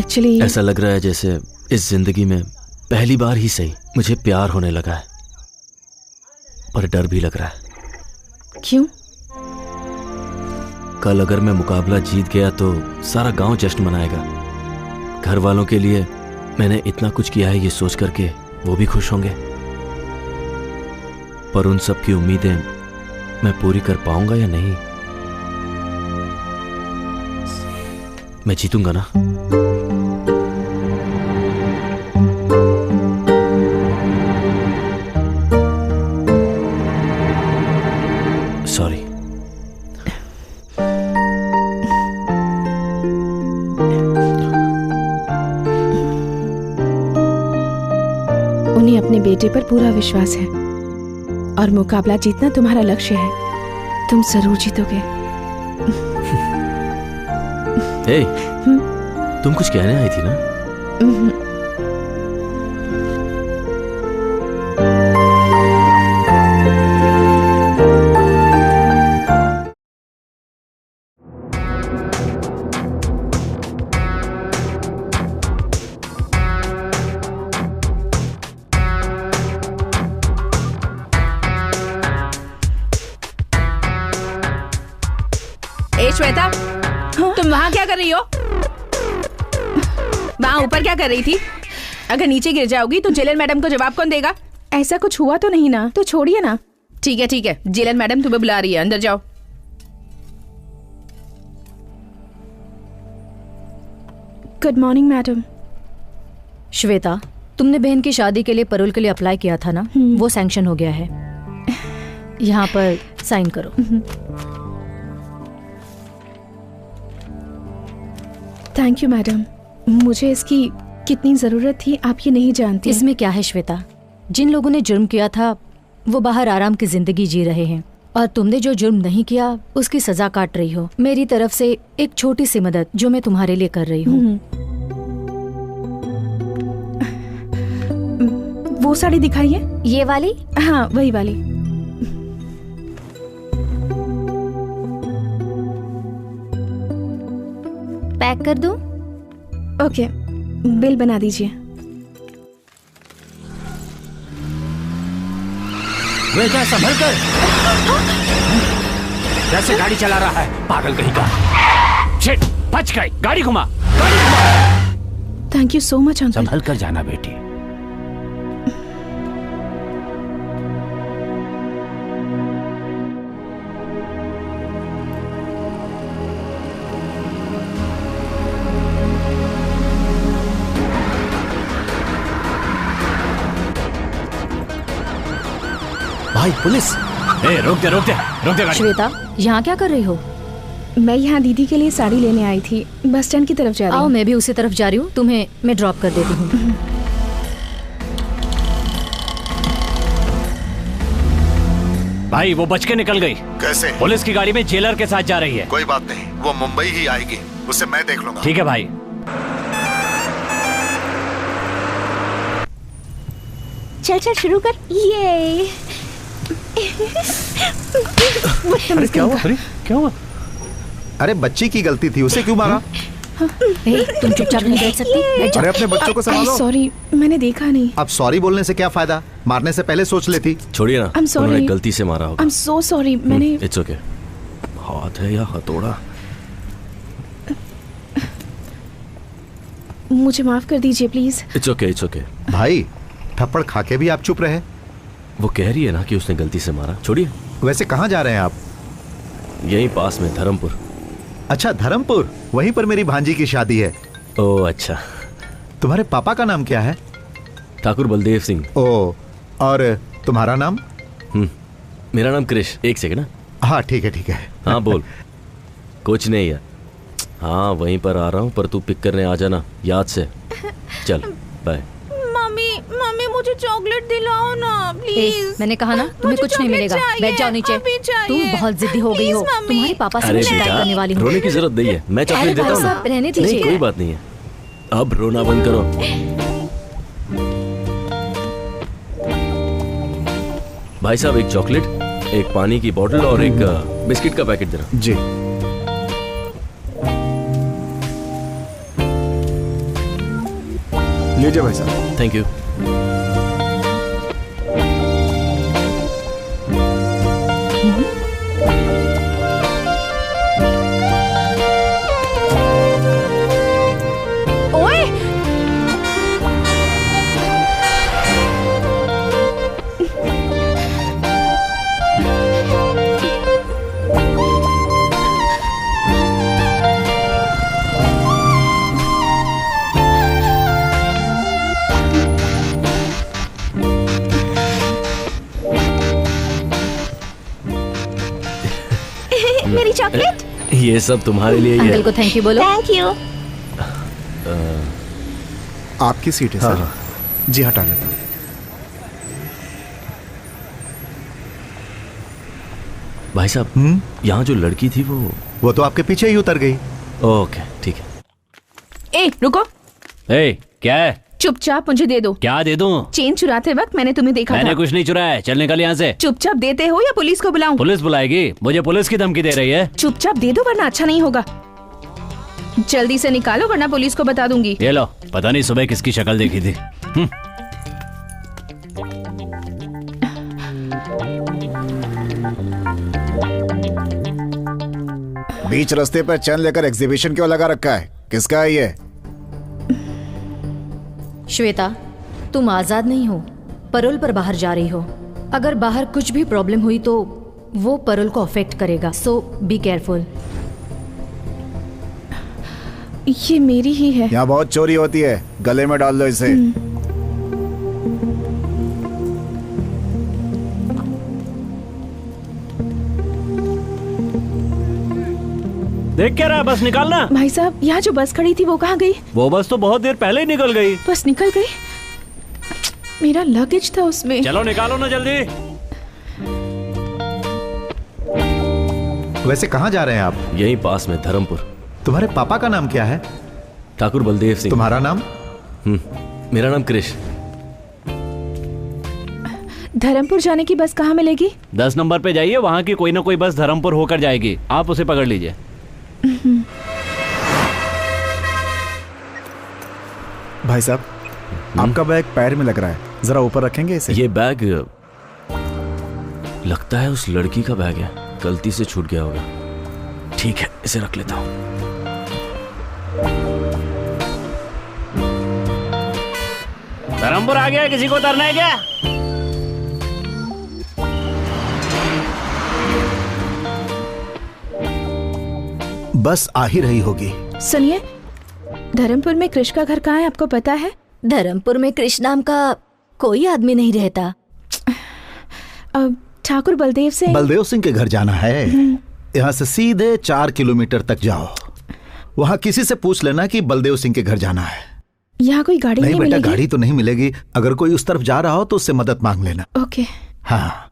Actually ऐसा लग रहा है जैसे इस जिंदगी में पहली बार ही सही मुझे प्यार होने लगा है, पर डर भी लग रहा है। क्यों? कल अगर मैं मुकाबला जीत गया तो सारा गांव जश्न मनाएगा। घर वालों के लिए मैंने इतना कुछ किया है ये सोच करके वो भी खुश होंगे, पर उन सब की उम्मीदें मैं पूरी कर पाऊंगा या नहीं? मैं जीतूंगा ना? सॉरी। उन्हें अपने बेटे पर पूरा विश्वास है और मुकाबला जीतना तुम्हारा लक्ष्य है। तुम जरूर जीतोगे। हे, तुम कुछ कहने आई थी ना? ए श्वेता, तुम वहां क्या कर रही हो? वहां ऊपर क्या कर रही थी? अगर नीचे गिर जाओगी तो जेलर मैडम को जवाब कौन देगा? ऐसा कुछ हुआ तो नहीं ना, तो छोड़िए ना। ठीक है, जेलर मैडम तुम्हें बुला रही है, अंदर जाओ। Good morning madam. श्वेता, तुमने बहन की शादी के लिए पैरोल के लिए अप्लाई किया था ना? वो सैंक्शन हो गया है। यहाँ पर साइन करो। थैंक यू मैडम, मुझे इसकी कितनी जरूरत थी आप ये नहीं जानती। इसमें क्या है श्वेता, जिन लोगों ने जुर्म किया था वो बाहर आराम की जिंदगी जी रहे हैं और तुमने जो जुर्म नहीं किया उसकी सजा काट रही हो। मेरी तरफ से एक छोटी सी मदद जो मैं तुम्हारे लिए कर रही हूँ। वो साड़ी दिखाइए। ये वाली? हाँ, वही वाली। पैक कर दूं? ओके, बिल बना दीजिए। बेटा संभल कर। कैसे गाड़ी चला रहा है, पागल कहीं का। शिट, बच गई। गाड़ी घुमा। Thank you so much uncle. संभल कर जाना बेटी। भाई पुलिस! रोक दे गाड़ी। श्वेता, यहाँ क्या कर रही हो? मैं यहाँ दीदी के लिए साड़ी लेने आई थी, बस स्टैंड की तरफ जा रही हूँ। आओ, मैं भी उसी तरफ जा रही हूँ, तुम्हें मैं ड्रॉप कर देती हूँ। भाई वो बच के निकल गई। कैसे? पुलिस की गाड़ी में जेलर के साथ जा रही है। कोई बात नहीं, वो मुंबई ही आएगी, उसे मैं देख लूंगा। ठीक है भाई। चल शुरू कर। ये अरे क्या हुआ? अरे बच्ची की गलती थी, उसे क्यों मारा? तुम चुपचाप नहीं बैठ सकती? अरे अपने बच्चों को संभालो। सॉरी, मैंने देखा नहीं। अब सॉरी बोलने से क्या फायदा, मारने से पहले सोच लेती। छोड़िए ना, उन्होंने गलती से मारा होगा। I'm so sorry, मैंने। It's okay. हाथ है या हथौड़ा? मुझे माफ कर दीजिए प्लीज। It's okay. भाई थप्पड़ खा के भी आप चुप रहे। वो कह रही है ना कि उसने गलती से मारा। छोड़िए। वैसे कहाँ जा रहे हैं आप? यहीं पास में, धर्मपुर। अच्छा, धर्मपुर, वहीं पर मेरी भांजी की शादी है। ओह अच्छा। तुम्हारे पापा का नाम क्या है? ठाकुर बलदेव सिंह। ओह, और तुम्हारा नाम? मेरा नाम कृष। एक सेकंड। हाँ ठीक है। हाँ बोल। कुछ नहीं है। हाँ वहीं पर आ रहा हूँ, पर तू पिक करने आ जाना याद से। चल बाय। मम्मी मुझे चॉकलेट दिलाओ ना प्लीज। मैंने कहा ना तुम्हें कुछ नहीं मिलेगा। बैठ जाओ नीचे। तुम बहुत जिद्दी हो गई हो। तुम्हारे पापा से शिकायत करने वाली हूँ। रोने की जरूरत नहीं है, मैं चॉकलेट देता हूँ। रहने दीजिए। नहीं कोई बात नहीं है, अब रोना बंद करो। भाई साहब, एक चॉकलेट, एक पानी की बोतल और एक बिस्किट का पैकेट देना। जी। लीजिए भाई साहब। Thank you. ओए, मेरी चॉकलेट। ये सब तुम्हारे लिए ही अंकल है। को थैंक यू बोलो। Thank you. आपकी सीट है सर। जी हटा लेता हूँ। भाई साहब, यहाँ जो लड़की थी वो तो आपके पीछे ही उतर गई। ओके ठीक है। ए रुको, ए, क्या है? चुपचाप मुझे दे दो। क्या दे दूं? चेन चुराते वक्त मैंने तुम्हें देखा मैंने था। कुछ नहीं चुराया है। चल निकल यहाँ से। चुपचाप देते हो या पुलिस को बुलाऊं? पुलिस बुलाएगी? मुझे पुलिस की धमकी दे रही है? चुपचाप दे दो वरना अच्छा नहीं होगा। जल्दी से निकालो वरना पुलिस को बता दूंगी। ये लो, पता नहीं सुबह किसकी शक्ल देखी थी। बीच रास्ते पर चैन लेकर एग्जीबिशन क्यों लगा रखा है? किसका है ये? श्वेता, तुम आजाद नहीं हो, परोल पर बाहर जा रही हो। अगर बाहर कुछ भी प्रॉब्लम हुई तो वो परोल को अफेक्ट करेगा, सो बी केयरफुल। ये मेरी ही है। यहाँ बहुत चोरी होती है, गले में डाल लो इसे। देख क्या रहा? बस निकालना। भाई साहब, यहाँ जो बस खड़ी थी वो कहाँ गई? वो बस तो बहुत देर पहले ही निकल गई। बस निकल गई? मेरा लगेज था उसमें। चलो निकालो ना जल्दी। वैसे कहाँ जा रहे हैं आप? यहीं पास में धर्मपुर। तुम्हारे पापा का नाम क्या है? ठाकुर बलदेव सिंह। तुम्हारा नाम? मेरा नाम कृष। धर्मपुर जाने की बस कहाँ मिलेगी? 10 नंबर पे जाइए, वहाँ की कोई ना कोई बस धर्मपुर होकर जाएगी। आप उसे पकड़ लीजिए। भाई साहब, आपका बैग पैर में लग रहा है, जरा ऊपर रखेंगे इसे? ये बैग लगता है उस लड़की का बैग है, गलती से छूट गया होगा। ठीक है, इसे रख लेता हूं। धर्मपुर आ गया, किसी को उतरना है क्या? बस आ ही रही होगी। सुनिए, धर्मपुर में कृष का घर कहाँ है आपको पता है? धर्मपुर में कृष नाम का कोई आदमी नहीं रहता। अब ठाकुर बलदेव सिंह के घर जाना है। यहाँ से सीधे 4 किलोमीटर तक जाओ। वहाँ किसी से पूछ लेना कि बलदेव सिंह के घर जाना है। यहाँ कोई गाड़ी नहीं बेटा, मिलेगी? गाड़ी तो नहीं मिलेगी। अगर कोई उस तरफ जा रहा हो तो उससे मदद मांग लेना। ओके। हाँ,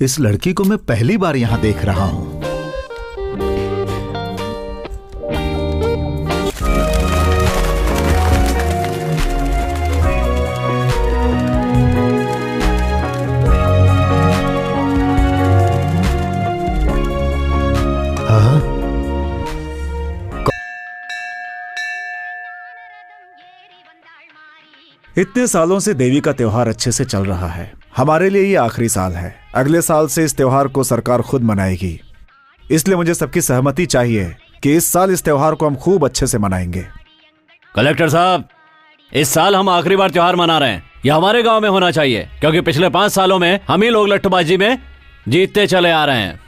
इस लड़की को मैं पहली बार यहाँ देख रहा हूँ। इतने सालों से देवी का त्योहार अच्छे से चल रहा है। हमारे लिए ये आखिरी साल है। अगले साल से इस त्योहार को सरकार खुद मनाएगी, इसलिए मुझे सबकी सहमति चाहिए कि इस साल इस त्योहार को हम खूब अच्छे से मनाएंगे। कलेक्टर साहब, इस साल हम आखिरी बार त्योहार मना रहे हैं। यह हमारे गांव में होना चाहिए, क्योंकि पिछले 5 सालों में हम ही लोग लट्ठूबाजी में जीतते चले आ रहे हैं।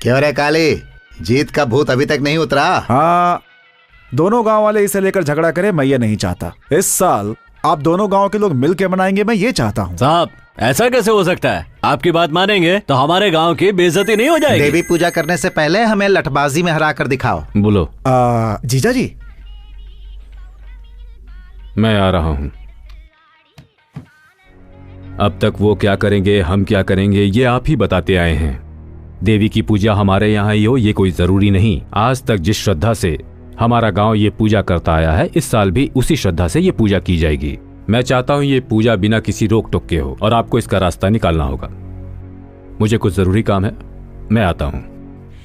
क्यों रे काली, जीत का भूत अभी तक नहीं उतरा? हाँ, दोनों गांव वाले इसे लेकर झगड़ा करें, मैं ये नहीं चाहता। इस साल आप दोनों गांव के लोग मिलकर मनाएंगे, मैं ये चाहता हूँ। साहब, ऐसा कैसे हो सकता है? आपकी बात मानेंगे तो हमारे गांव की बेइज्जती नहीं हो जाएगी? देवी पूजा करने से पहले हमें लठबाजी में हरा कर दिखाओ। बोलो। जीजा जी, मैं आ रहा हूं। अब तक वो क्या करेंगे, हम क्या करेंगे, ये आप ही बताते आए हैं। देवी की पूजा हमारे यहाँ ही हो, ये कोई जरूरी नहीं। आज तक जिस श्रद्धा से हमारा गांव ये पूजा करता आया है, इस साल भी उसी श्रद्धा से ये पूजा की जाएगी। मैं चाहता हूं ये पूजा बिना किसी रोक टोक के हो, और आपको इसका रास्ता निकालना होगा। मुझे कुछ जरूरी काम है, मैं आता हूं।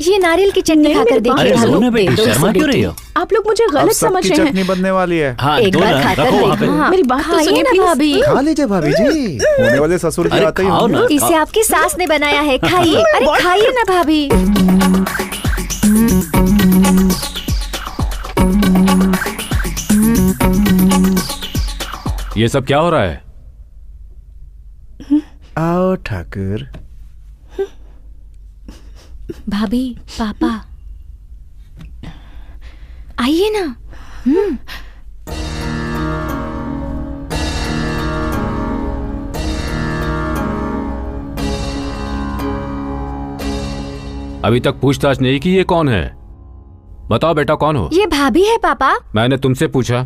ये नारियल की चटनी नहीं, खाकर मेरे देखिए। अरे हेलो, सोना बेटी, दो शर्मा क्यों रही हो? आप लोग मुझे अब गलत सबकी समझ रहे चटनी हैं। बनने वाली है। हाँ, एक दो बार ना, खाकर रखो वहाँ पे। देखो। हाँ, मेरी बात तो खाइए सुनिए, ना please। भाभी। खा लीजिए भाभी जी, होने वाले ससुर जी अरे आते ही खाओ होंगे। ना, इसे आपकी सास ने बनाया है, खाइए। अरे खाइए ना भाभी। ये सब क्या हो रहा है? आओ ठाकुर। भाभी, पापा, आइए ना। अभी तक पूछताछ नहीं की ये कौन है? बताओ बेटा, कौन हो? ये भाभी है पापा। मैंने तुमसे पूछा,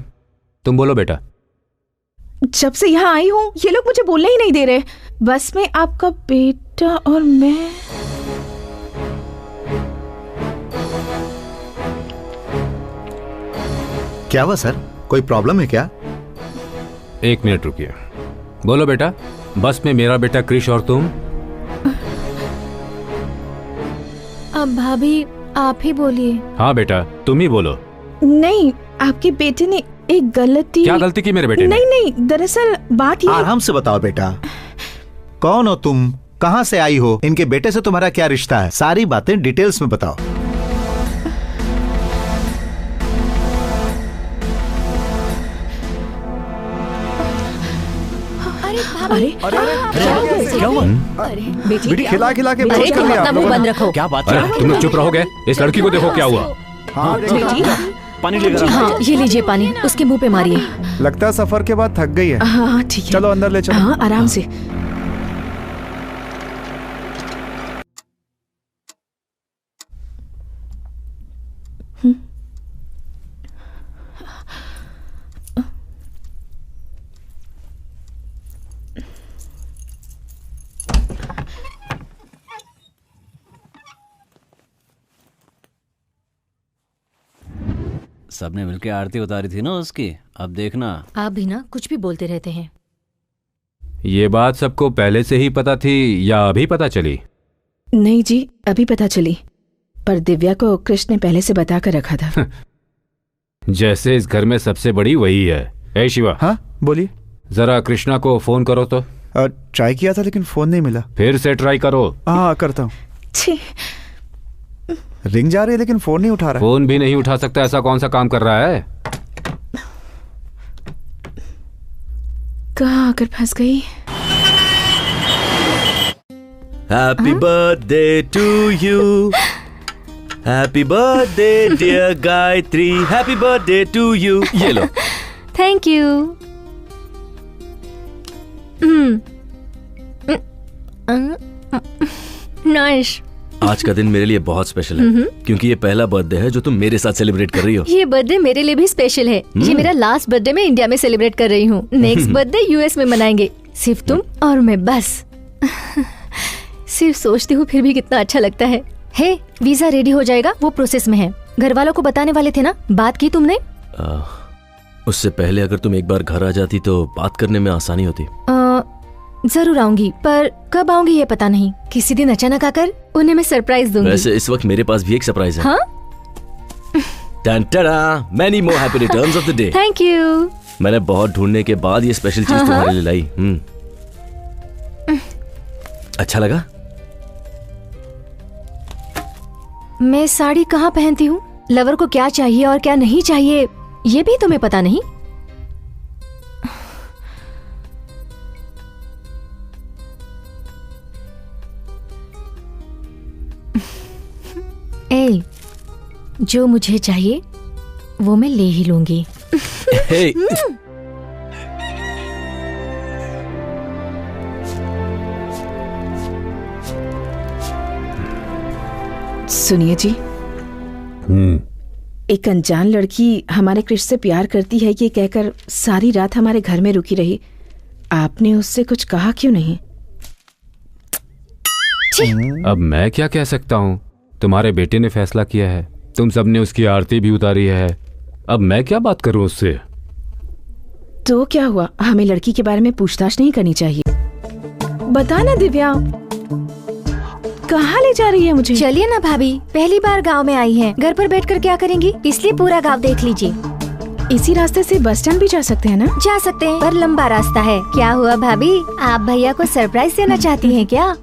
तुम बोलो बेटा। जब से यहाँ आई हूँ ये लोग मुझे बोलने ही नहीं दे रहे। बस में आपका बेटा और मैं। क्या हुआ सर, कोई प्रॉब्लम है क्या? एक मिनट रुकिए। बोलो बेटा, बस में मेरा बेटा क्रिश और तुम। अब भाभी आप ही बोलिए। हाँ बेटा, तुम ही बोलो। नहीं, आपके बेटे ने एक गलती। क्या गलती की मेरे बेटे ने? नहीं नहीं, दरअसल बात ये। आराम से बताओ बेटा, कौन हो तुम, कहाँ से आई हो, इनके बेटे से तुम्हारा क्या रिश्ता है, सारी बातें डिटेल्स में बताओ। अरे क्या हुआ? बेटी खिला खिला के अरे बेहोश कर तुम दिया अपना आप मुंह लोगों बंद ने। रखो। क्या बात अरे है? तुम लोग चुप रहोगे? इस लड़की को देखो क्या हुआ। हाँ, बेटी। पानी लेकर आओ। हाँ, ये लीजिए पानी, उसके मुंह पे मारिए। लगता है सफर के बाद थक गई है। हाँ ठीक है, चलो अंदर ले चलो। हाँ आराम से। सबने मिलकर आरती उतारी थी ना उसकी, अब देखना। आप भी ना कुछ भी बोलते रहते हैं। ये बात सबको पहले से ही पता थी या अभी पता चली? नहीं जी, अभी पता चली, पर दिव्या को कृष्ण ने पहले से बता कर रखा था। जैसे इस घर में सबसे बड़ी वही है। ए शिवा, हाँ बोलिए। जरा कृष्णा को फोन करो तो। ट्राई किया था लेकिन फोन नहीं मिला। फिर से ट्राई करो। हाँ करता हूँ। छी, रिंग जा रही है लेकिन फोन नहीं उठा रहा। फोन भी नहीं उठा सकता, ऐसा कौन सा काम कर रहा है? कहाँ आकर फंस गई। Happy birthday to you, happy birthday dear Gayatri, happy birthday to you. ये लो। Thank you. नाइस। आज का दिन मेरे लिए बहुत स्पेशल है क्योंकि ये पहला बर्थडे है जो तुम मेरे साथ सेलिब्रेट कर रही हो। ये बर्थडे मेरे लिए भी स्पेशल है। ये मेरा लास्ट बर्थडे मैं इंडिया में सेलिब्रेट कर रही हूँ। नेक्स्ट बर्थडे यूएस में मनाएंगे, सिर्फ तुम और मैं, बस। सिर्फ सोचती हूँ फिर भी कितना अच्छा लगता है। हे, वीजा रेडी हो जाएगा, वो प्रोसेस में है। घर वालों को बताने वाले थे ना, बात की तुमने? उससे पहले अगर तुम एक बार घर आ जाती तो बात करने में आसानी होती। जरूर आऊंगी, पर कब आऊंगी ये पता नहीं। किसी दिन अचानक आकर उन्हें मैं सरप्राइज दूंगी। वैसे इस वक्त मेरे पास भी एक सरप्राइज है। हाँ? Many more happy returns of the day. Thank you. मैंने बहुत ढूंढने के बाद ये स्पेशल चीज तुम्हारे लिए लाई। अच्छा लगा? मैं साड़ी कहाँ पहनती हूँ, लवर को क्या चाहिए और क्या नहीं चाहिए, ये भी तुम्हें पता नहीं? ए, जो मुझे चाहिए वो मैं ले ही लूंगी। Hey. सुनिए जी, एक अनजान लड़की हमारे कृष्ण से प्यार करती है ये कहकर सारी रात हमारे घर में रुकी रही। आपने उससे कुछ कहा क्यों नहीं? अब मैं क्या कह सकता हूँ? तुम्हारे बेटे ने फैसला किया है, तुम सबने उसकी आरती भी उतारी है, अब मैं क्या बात करूँ उससे? तो क्या हुआ, हमें लड़की के बारे में पूछताछ नहीं करनी चाहिए? बता ना दिव्या। कहाँ ले जा रही है मुझे? चलिए ना भाभी, पहली बार गांव में आई हैं। घर पर बैठकर क्या करेंगी, इसलिए पूरा गांव देख लीजिए। इसी रास्ते से बस स्टैंड भी जा सकते हैं ना? जा सकते हैं, पर लंबा रास्ता है। क्या हुआ भाभी, आप भैया को सरप्राइज देना चाहती हैं क्या?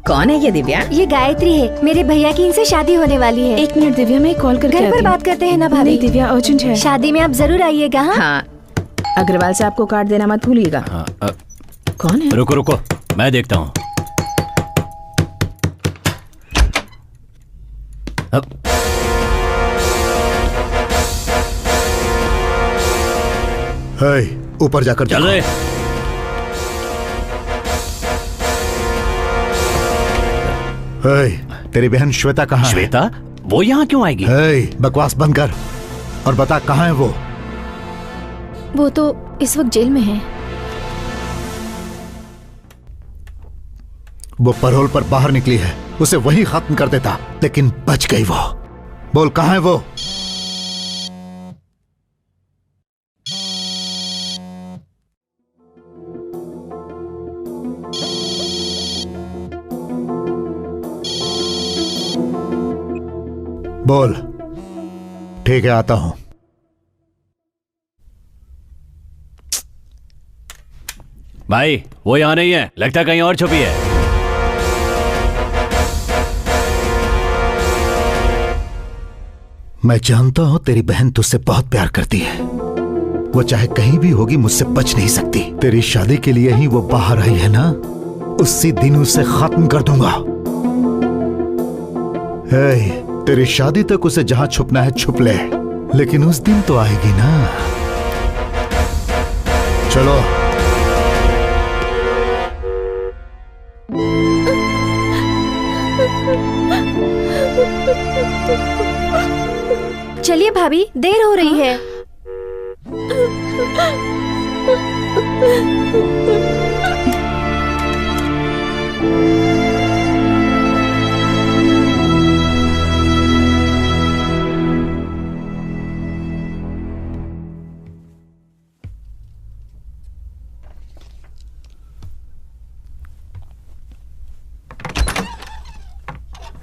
कौन है ये दिव्या? ये गायत्री है, मेरे भैया की इनसे शादी होने वाली है। 1 मिनट दिव्या, मैं कॉल करके घर पर आती हूँ। बात करते हैं ना भाभी। नहीं दिव्या, अर्जेंट है। शादी में आप जरूर आइएगा। हाँ, अग्रवाल से आपको कार्ड देना मत भूलिएगा। कौन है? रुको रुको, मैं देखता हूँ। ऊपर जाकर चल रहे। तेरी बहन श्वेता कहाँ है? श्वेता? वो यहाँ क्यों आएगी? बकवास बंद कर और बता कहाँ है वो? वो तो इस वक्त जेल में है। वो पैरोल पर बाहर निकली है, उसे वहीं खत्म कर देता, लेकिन बच गई वो। बोल कहाँ है वो? बोल। ठीक है, आता हूं। भाई वो यहाँ नहीं है, लगता है कहीं और छुपी है। मैं जानता हूं तेरी बहन तुझसे बहुत प्यार करती है। वो चाहे कहीं भी होगी, मुझसे बच नहीं सकती। तेरी शादी के लिए ही वो बाहर आई है ना, उसी दिन उसे खत्म कर दूंगा। तेरी शादी तक उसे जहां छुपना है छुप ले, लेकिन उस दिन तो आएगी ना। चलो। चलिए भाभी, देर हो रही है।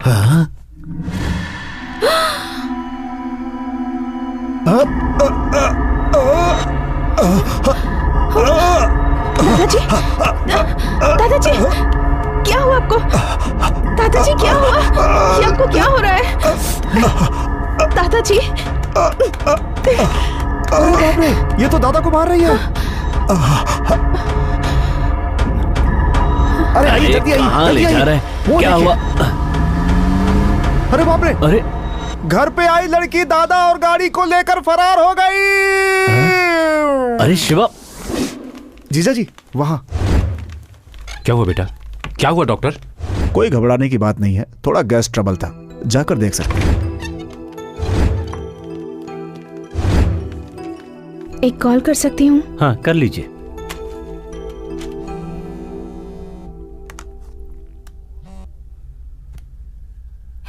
हाँ? दादाजी, दादाजी, क्या हुआ आपको? दादाजी क्या हुआ? ये आपको क्या हो रहा है? दादाजी, अरे बाप रे, ये तो दादा को मार रही है। अरे आइए, जल्दी आइए, कहाँ ले जा रहे हैं? क्या हुआ? अरे बाप रे, अरे घर पे आई लड़की दादा और गाड़ी को लेकर फरार हो गई। अरे शिवा। जीजा जी वहां। क्या हुआ बेटा? क्या हुआ डॉक्टर? कोई घबराने की बात नहीं है, थोड़ा गैस ट्रबल था, जाकर देख सकते हैं। एक कॉल कर सकती हूँ? हाँ कर लीजिए।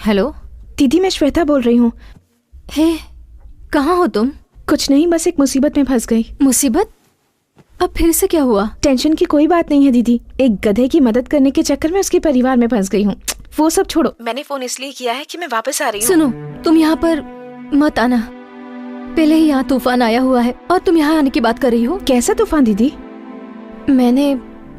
हेलो दीदी, मैं श्वेता बोल रही हूँ। हे, कहाँ हो तुम? कुछ नहीं, बस एक मुसीबत में फंस गई। मुसीबत? अब फिर से क्या हुआ? टेंशन की कोई बात नहीं है दीदी, एक गधे की मदद करने के चक्कर में उसके परिवार में फंस गई हूँ। वो सब छोड़ो, मैंने फोन इसलिए किया है कि मैं वापस आ रही हूँ। सुनो, तुम यहाँ पर मत आना। पहले ही यहाँ तूफान आया हुआ है और तुम यहाँ आने की बात कर रही हो। कैसा तूफान दीदी? मैंने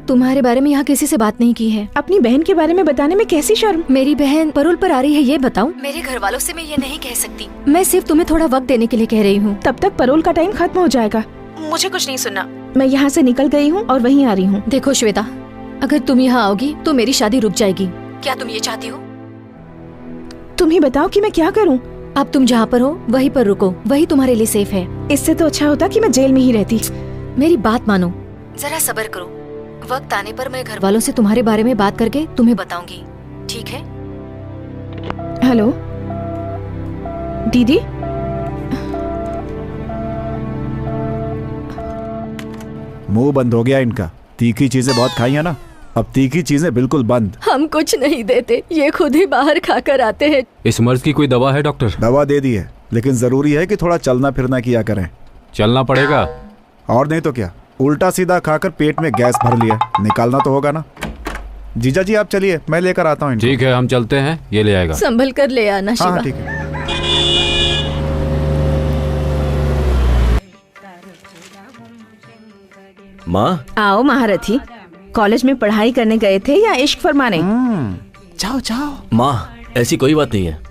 तुम्हारे बारे में यहाँ किसी से बात नहीं की है। अपनी बहन के बारे में बताने में कैसी शर्म? मेरी बहन पैरोल पर आ रही है, ये बताऊं? मेरे घर वालों से मैं ये नहीं कह सकती। मैं सिर्फ तुम्हें थोड़ा वक्त देने के लिए कह रही हूँ। तब तक पैरोल का टाइम खत्म हो जाएगा। मुझे कुछ नहीं सुनना। मैं यहाँ से निकल गई हूँ और वहीं आ रही हूँ। देखो श्वेता, अगर तुम यहाँ आओगी तो मेरी शादी रुक जाएगी। क्या तुम ये चाहती हो? तुम ही बताओ कि मैं क्या करूँ। अब तुम जहाँ पर हो वहीं पर रुको, वही तुम्हारे लिए सेफ है। इससे तो अच्छा होता कि मैं जेल में ही रहती। मेरी बात मानो, जरा सब्र करो। वक्त आने पर मैं घर वालों से तुम्हारे बारे में बात करके तुम्हें बताऊंगी, ठीक है? हेलो दीदी। मुंह बंद हो गया इनका। तीखी चीजें बहुत खाई है ना, अब तीखी चीजें बिल्कुल बंद। हम कुछ नहीं देते, ये खुद ही बाहर खाकर आते हैं। इस मर्ज की कोई दवा है डॉक्टर? दवा दे दी है, लेकिन जरूरी है कि थोड़ा चलना फिरना किया करें। चलना पड़ेगा। और नहीं तो क्या, उल्टा सीधा खाकर पेट में गैस भर लिया, निकालना तो होगा ना। जीजा जी आप चलिए, मैं लेकर आता हूँ इनको। ठीक है, हम चलते हैं, ये ले आएगा। संभल कर ले आना हाँ शिवा। हाँ, ठीक है। माँ, आओ महारथी, कॉलेज में पढ़ाई करने गए थे या इश्क फरमाने? जाओ जाओ। माँ ऐसी कोई बात नहीं है।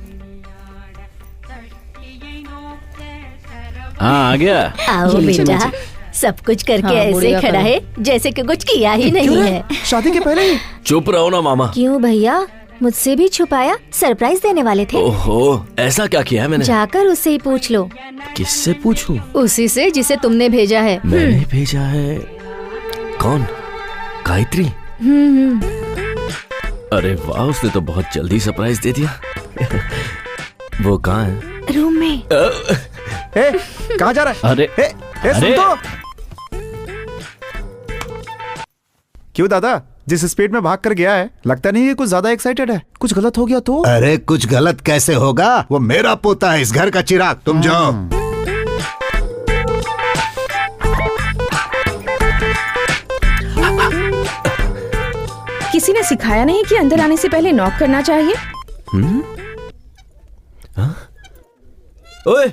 हाँ, आ गया। आओ बेटा, सब कुछ करके हाँ, ऐसे बुढ़िया खड़ा करो। है जैसे कि कुछ किया ही नहीं है। शादी के पहले ही? चुप रहो ना मामा। क्यों भैया, मुझसे भी छुपाया? सरप्राइज देने वाले थे? ओहो, ऐसा क्या किया है मैंने? जाकर उससे ही पूछ लो। किससे पूछूं? उसी से जिसे तुमने भेजा है। मैंने भेजा है? कौन? गायत्री? अरे वाह, उसने तो बहुत जल्दी सरप्राइज दे दिया। वो कहाँ है? रूम में। ए, कहाँ जा रहा है? अरे सुन अरे! तो। क्यों दादा, जिस स्पीड में भाग कर गया है, लगता नहीं है कुछ ज्यादा एक्साइटेड है। कुछ गलत हो गया तो? अरे कुछ गलत कैसे होगा, वो मेरा पोता है, इस घर का चिराग। तुम जाओ। किसी ने सिखाया नहीं कि अंदर आने से पहले नॉक करना चाहिए? ओए,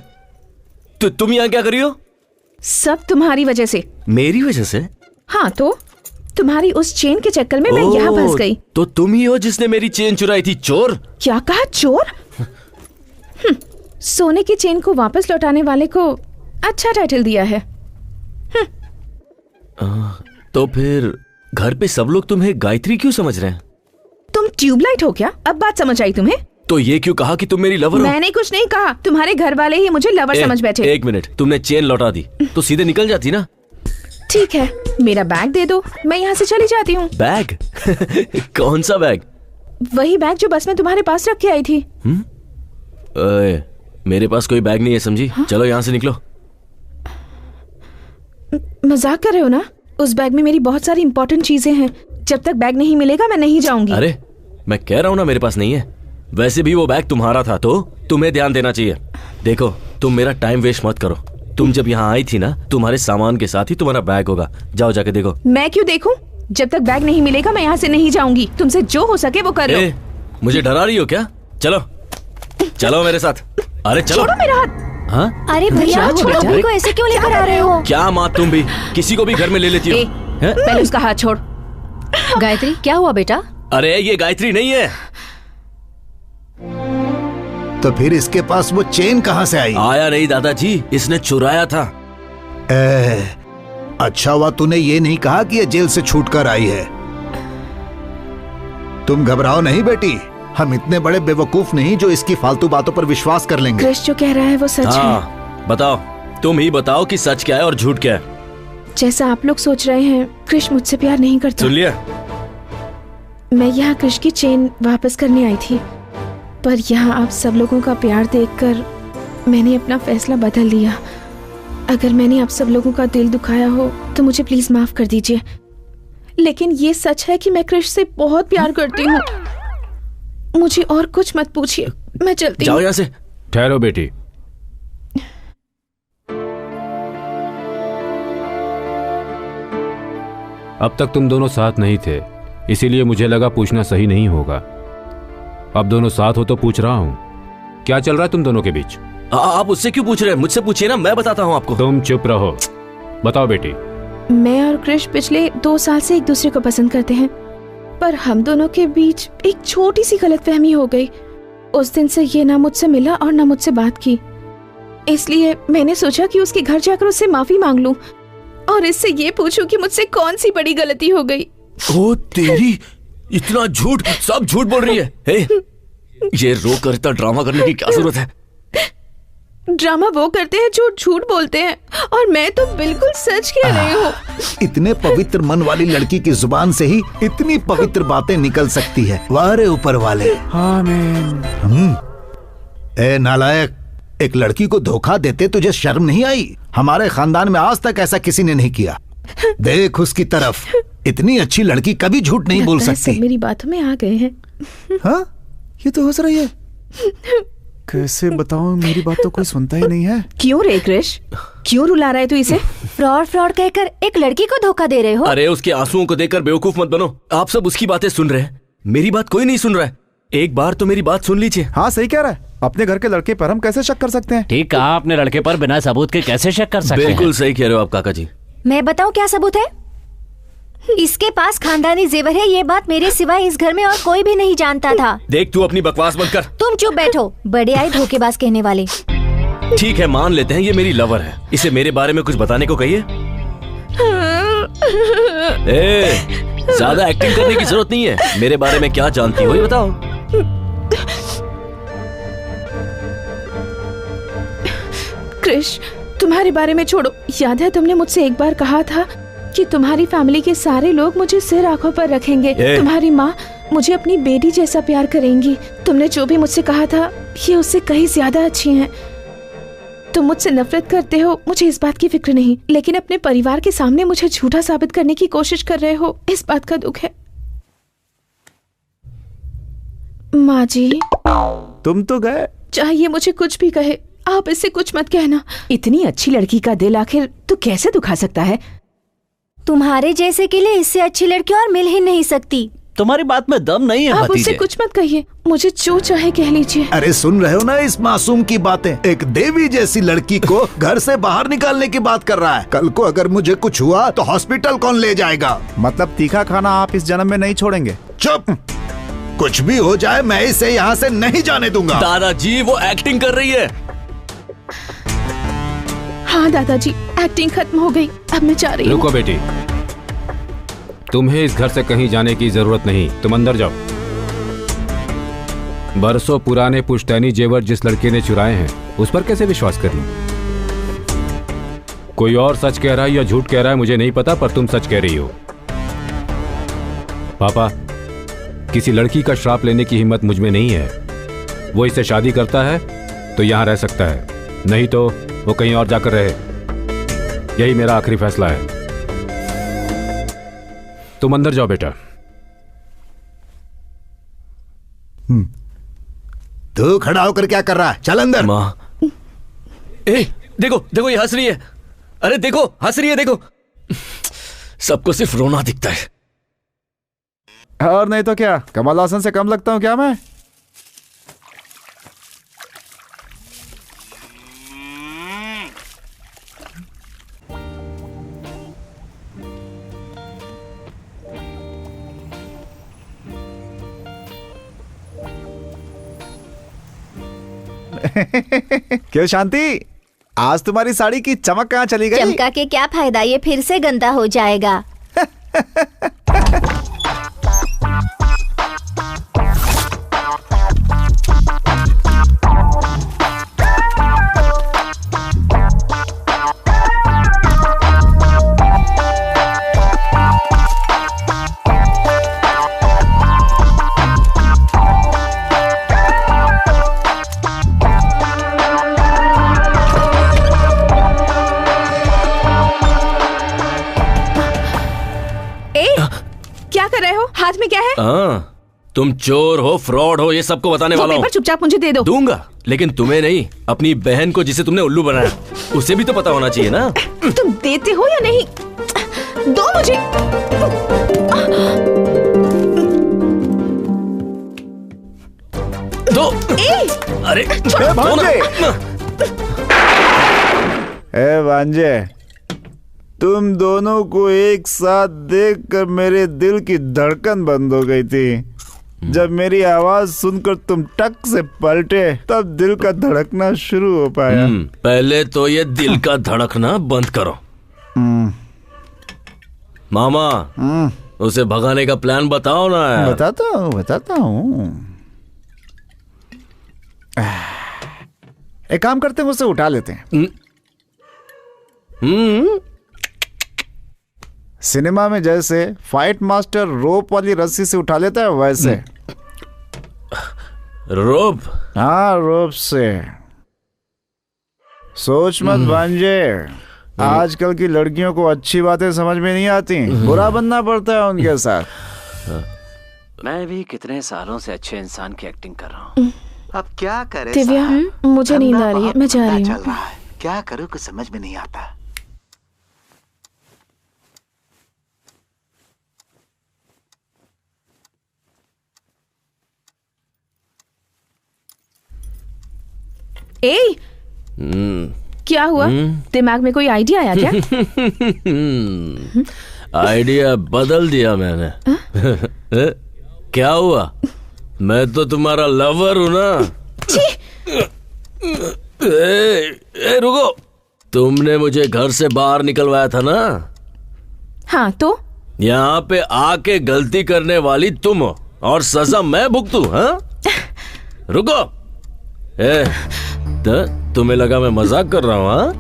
तुम यहाँ क्या कर रही हो? सब तुम्हारी वजह से। मेरी वजह से? हाँ तो तुम्हारी उस चेन के चक्कर में मैं यहाँ फंस गई। तो तुम ही हो जिसने मेरी चेन चुराई थी, चोर? क्या कहा, चोर? सोने की चेन को वापस लौटाने वाले को अच्छा टाइटल दिया है। तो फिर घर पे सब लोग तुम्हें गायत्री क्यों समझ रहे हैं? तुम ट्यूबलाइट हो क्या? अब बात समझ आई तुम्हें? तो ये क्यों कहा कि तुम मेरी लवर हो? मैंने कुछ नहीं कहा, तुम्हारे घर वाले ही मुझे लवर समझ बैठे। एक मिनट, तुमने चेन लौटा दी तो सीधे निकल जाती ना। ठीक है, मेरा बैग दे दो, मैं यहाँ से चली जाती हूँ। बैग? कौन सा बैग? वही बैग जो बस में तुम्हारे पास रख के आई थी। ओए, मेरे पास कोई बैग नहीं है, समझी? हाँ? चलो यहाँ से निकलो। मजाक कर रहे हो ना? उस बैग में मेरी बहुत सारी इंपॉर्टेंट चीजें हैं। जब तक बैग नहीं मिलेगा मैं नहीं जाऊंगी। अरे मैं कह रहा हूँ ना, मेरे पास नहीं है। वैसे भी वो बैग तुम्हारा था तो तुम्हें ध्यान देना चाहिए। देखो, तुम मेरा टाइम वेस्ट मत करो। तुम जब यहाँ आई थी ना, तुम्हारे सामान के साथ ही तुम्हारा बैग होगा। जाओ जाके देखो। मैं क्यों देखूं? जब तक बैग नहीं मिलेगा मैं यहाँ से नहीं जाऊंगी। तुमसे जो हो सके वो कर लो। मुझे डरा रही हो क्या? चलो चलो मेरे साथ। अरे चलो। छोड़ो मेरा हाथ। हाँ? अरे भैया, छोड़ो, को ऐसे क्यों लेकर आ रहे हो? क्या माँ, तुम भी किसी को भी घर में ले लेती हो? हैं? पहले उसका हाथ छोड़। गायत्री, क्या हुआ बेटा? अरे ये गायत्री नहीं है। तो फिर इसके पास वो चेन कहाँ से आई? आया नहीं दादाजी, इसने चुराया था। अच्छा हुआ तूने ये नहीं कहा कि ये जेल से छूट कर आई है। तुम घबराओ नहीं बेटी, हम इतने बड़े बेवकूफ नहीं जो इसकी फालतू बातों पर विश्वास कर लेंगे। क्रिश जो कह रहा है वो सच है। हाँ, बताओ, तुम ही बताओ कि सच क्या है और झूठ क्या है। जैसा आप लोग सोच रहे हैं, क्रिश मुझसे प्यार नहीं करता। सुन लिया? मैं यहाँ क्रिश की चेन वापस करने आई थी, पर यहाँ आप सब लोगों का प्यार देखकर मैंने अपना फैसला बदल लिया। अगर मैंने आप सब लोगों का दिल दुखाया हो तो मुझे प्लीज माफ कर दीजिए। लेकिन ये सच है कि मैं क्रिश से बहुत प्यार करती हूँ। मुझे और कुछ मत पूछिए, मैं चलती जाओ हूँ। यहाँ से। ठहरो बेटी। अब तक तुम दोनों साथ नहीं थे, इसीलिए मुझे लगा पूछना सही नहीं होगा। अब दोनों साथ हो तो पूछ रहा हूँ, क्या चल रहा है तुम दोनों के बीच? आप उससे क्यों पूछ रहे हैं? मुझसे पूछिए ना, मैं बताता हूँ आपको। तुम चुप रहो। बताओ बेटी। मैं और क्रिश पिछले 2 साल से एक दूसरे को पसंद करते हैं, पर हम दोनों के बीच एक छोटी सी गलतफहमी हो गई। उस दिन से ये ना मुझसे मिला और ना मुझसे बात की। इसलिए मैंने सोचा कि उसके घर जाकर उससे माफी मांग लूं और इससे ये पूछूं कि मुझसे कौन सी बड़ी गलती हो गई। ओ तेरी, इतना झूठ, सब झूठ बोल रही है। हे, ये रो कर इतना ड्रामा करने की क्या जरूरत है? ड्रामा वो करते हैं जो झूठ बोलते हैं, और मैं तो बिल्कुल सच कह रही हूँ। इतने पवित्र मन वाली लड़की की जुबान से ही इतनी पवित्र बातें निकल सकती है। वाह रे ऊपर वाले। आमीन। ए नालायक, एक लड़की को धोखा देते तुझे शर्म नहीं आई? हमारे खानदान में आज तक ऐसा किसी ने नहीं किया। देख उसकी तरफ, इतनी अच्छी लड़की कभी झूठ नहीं बोल लगता है सकती। सब मेरी बातों में आ गए हैं। हाँ, ये तो हंस रही है। कैसे बताऊं, मेरी बात तो कोई सुनता ही नहीं है। क्यों रे कृष, क्यों रुला रहा है तू इसे? फ्रॉड फ्रॉड कहकर एक लड़की को धोखा दे रहे हो। अरे उसके आंसुओं को देखकर बेवकूफ मत बनो। आप सब उसकी बातें सुन रहे हैं, मेरी बात कोई नहीं सुन रहा है। एक बार तो मेरी बात सुन लीजिए। हाँ सही कह रहा है, अपने घर के लड़के पर हम कैसे शक कर सकते हैं? ठीक कहा, अपने लड़के पर बिना सबूत के कैसे शक कर सकते हैं? बिल्कुल सही कह रहे हो आप काका जी। मैं बताऊं क्या सबूत है? इसके पास खानदानी जेवर है, ये बात मेरे सिवाय इस घर में और कोई भी नहीं जानता था। देख तू अपनी बकवास मत कर। तुम चुप बैठो, बड़े आए धोखेबाज कहने वाले। ठीक है मान लेते हैं ये मेरी लवर है, इसे मेरे बारे में कुछ बताने को कहिए। ज्यादा एक्टिंग करने की जरूरत नहीं है, मेरे बारे में क्या जानती हो ये बताओ। कृष तुम्हारे बारे में छोड़ो, याद है तुमने मुझसे एक बार कहा था कि तुम्हारी फैमिली के सारे लोग मुझे सिर आंखों पर रखेंगे, तुम्हारी माँ मुझे अपनी बेटी जैसा प्यार करेंगी। तुमने जो भी मुझसे कहा था ये उससे कहीं ज्यादा अच्छी हैं। तुम मुझसे नफरत करते हो, मुझे इस बात की फिक्र नहीं, लेकिन अपने परिवार के सामने मुझे झूठा साबित करने की कोशिश कर रहे हो, इस बात का दुख है। माँ जी तुम तो गए, चाहिए मुझे कुछ भी कहे, आप इससे कुछ मत कहना। इतनी अच्छी लड़की का दिल आखिर तू कैसे दुखा सकता है? तुम्हारे जैसे के लिए इससे अच्छी लड़की और मिल ही नहीं सकती। तुम्हारी बात में दम नहीं है आप भतीजे। उससे कुछ मत कहिए, मुझे जो चाहे कह लीजिए। अरे सुन रहे हो ना इस मासूम की बातें? एक देवी जैसी लड़की को घर से बाहर निकालने की बात कर रहा है। कल को अगर मुझे कुछ हुआ तो हॉस्पिटल कौन ले जाएगा? मतलब तीखा खाना आप इस जन्म में नहीं छोड़ेंगे? चुप, कुछ भी हो जाए मैं इसे यहाँ से नहीं जाने दूंगा। दादाजी वो एक्टिंग कर रही है। हाँ दादाजी, एक्टिंग खत्म हो गई, अब मैं जा रही हूँ। रुको बेटी, तुम्हें इस घर से कहीं जाने की जरूरत नहीं, तुम अंदर जाओ। बरसों पुराने पुश्तैनी जेवर जिस लड़के ने चुराए हैं उस पर कैसे विश्वास कर लूं? कोई और सच कह रहा है या झूठ कह रहा है मुझे नहीं पता, पर तुम सच कह रही हो। पापा, किसी लड़की का श्राप लेने की हिम्मत मुझ में नहीं है। वो इससे शादी करता है तो यहां रह सकता है, नहीं तो वो कहीं और जाकर रहे। यही मेरा आखिरी फैसला है। तुम अंदर जाओ बेटा। तू खड़ा होकर क्या कर रहा है? चल अंदर। माँ, देखो देखो ये हंस रही है। अरे देखो हंस रही है, देखो। सबको सिर्फ रोना दिखता है। और नहीं तो क्या, कमल हासन से कम लगता हूं क्या मैं? क्यों शांति, आज तुम्हारी साड़ी की चमक कहाँ चली गई? चमका के क्या फायदा, ये फिर से गंदा हो जाएगा। हाथ में क्या है? तुम चोर हो, फ्रॉड हो, ये सबको बताने वाला हूँ। पेपर चुपचाप मुझे दे दो। दूंगा, लेकिन तुम्हें नहीं, अपनी बहन को जिसे तुमने उल्लू बनाया उसे भी तो पता होना चाहिए ना। तुम देते हो या नहीं? दो मुझे। दो। अरे भांजे, तुम दोनों को एक साथ देखकर मेरे दिल की धड़कन बंद हो गई थी। जब मेरी आवाज सुनकर तुम टक से पलटे तब दिल का धड़कना शुरू हो पाया। पहले तो ये दिल का धड़कना बंद करो। मामा, उसे भगाने का प्लान बताओ ना यार। बताता हूँ। एक काम करते हैं, उसे उठा लेते हैं। सिनेमा में जैसे फाइट मास्टर रोप वाली रस्सी से उठा लेता है वैसे। रोप? हाँ, रोप से। सोच मत भांजे, आजकल की लड़कियों को अच्छी बातें समझ में नहीं आती, बुरा बनना पड़ता है उनके साथ। मैं भी कितने सालों से अच्छे इंसान की एक्टिंग कर रहा हूँ। अब क्या करे दिव्या, मुझे नींद आ रही है, मैं जा रही चल हूँ। रहा है, क्या करूँ कुछ समझ में नहीं आता। ए, क्या हुआ? दिमाग में कोई आइडिया आया क्या? आइडिया बदल दिया मैंने। क्या हुआ? मैं तो तुम्हारा लवर हूं ना। रुको, तुमने मुझे घर से बाहर निकलवाया था ना? हाँ तो? यहाँ पे आके गलती करने वाली तुम हो और सजा मैं भुगतूं, हाँ? रुको, तुम्हें लगा मैं मजाक कर रहा हूँ, हाँ?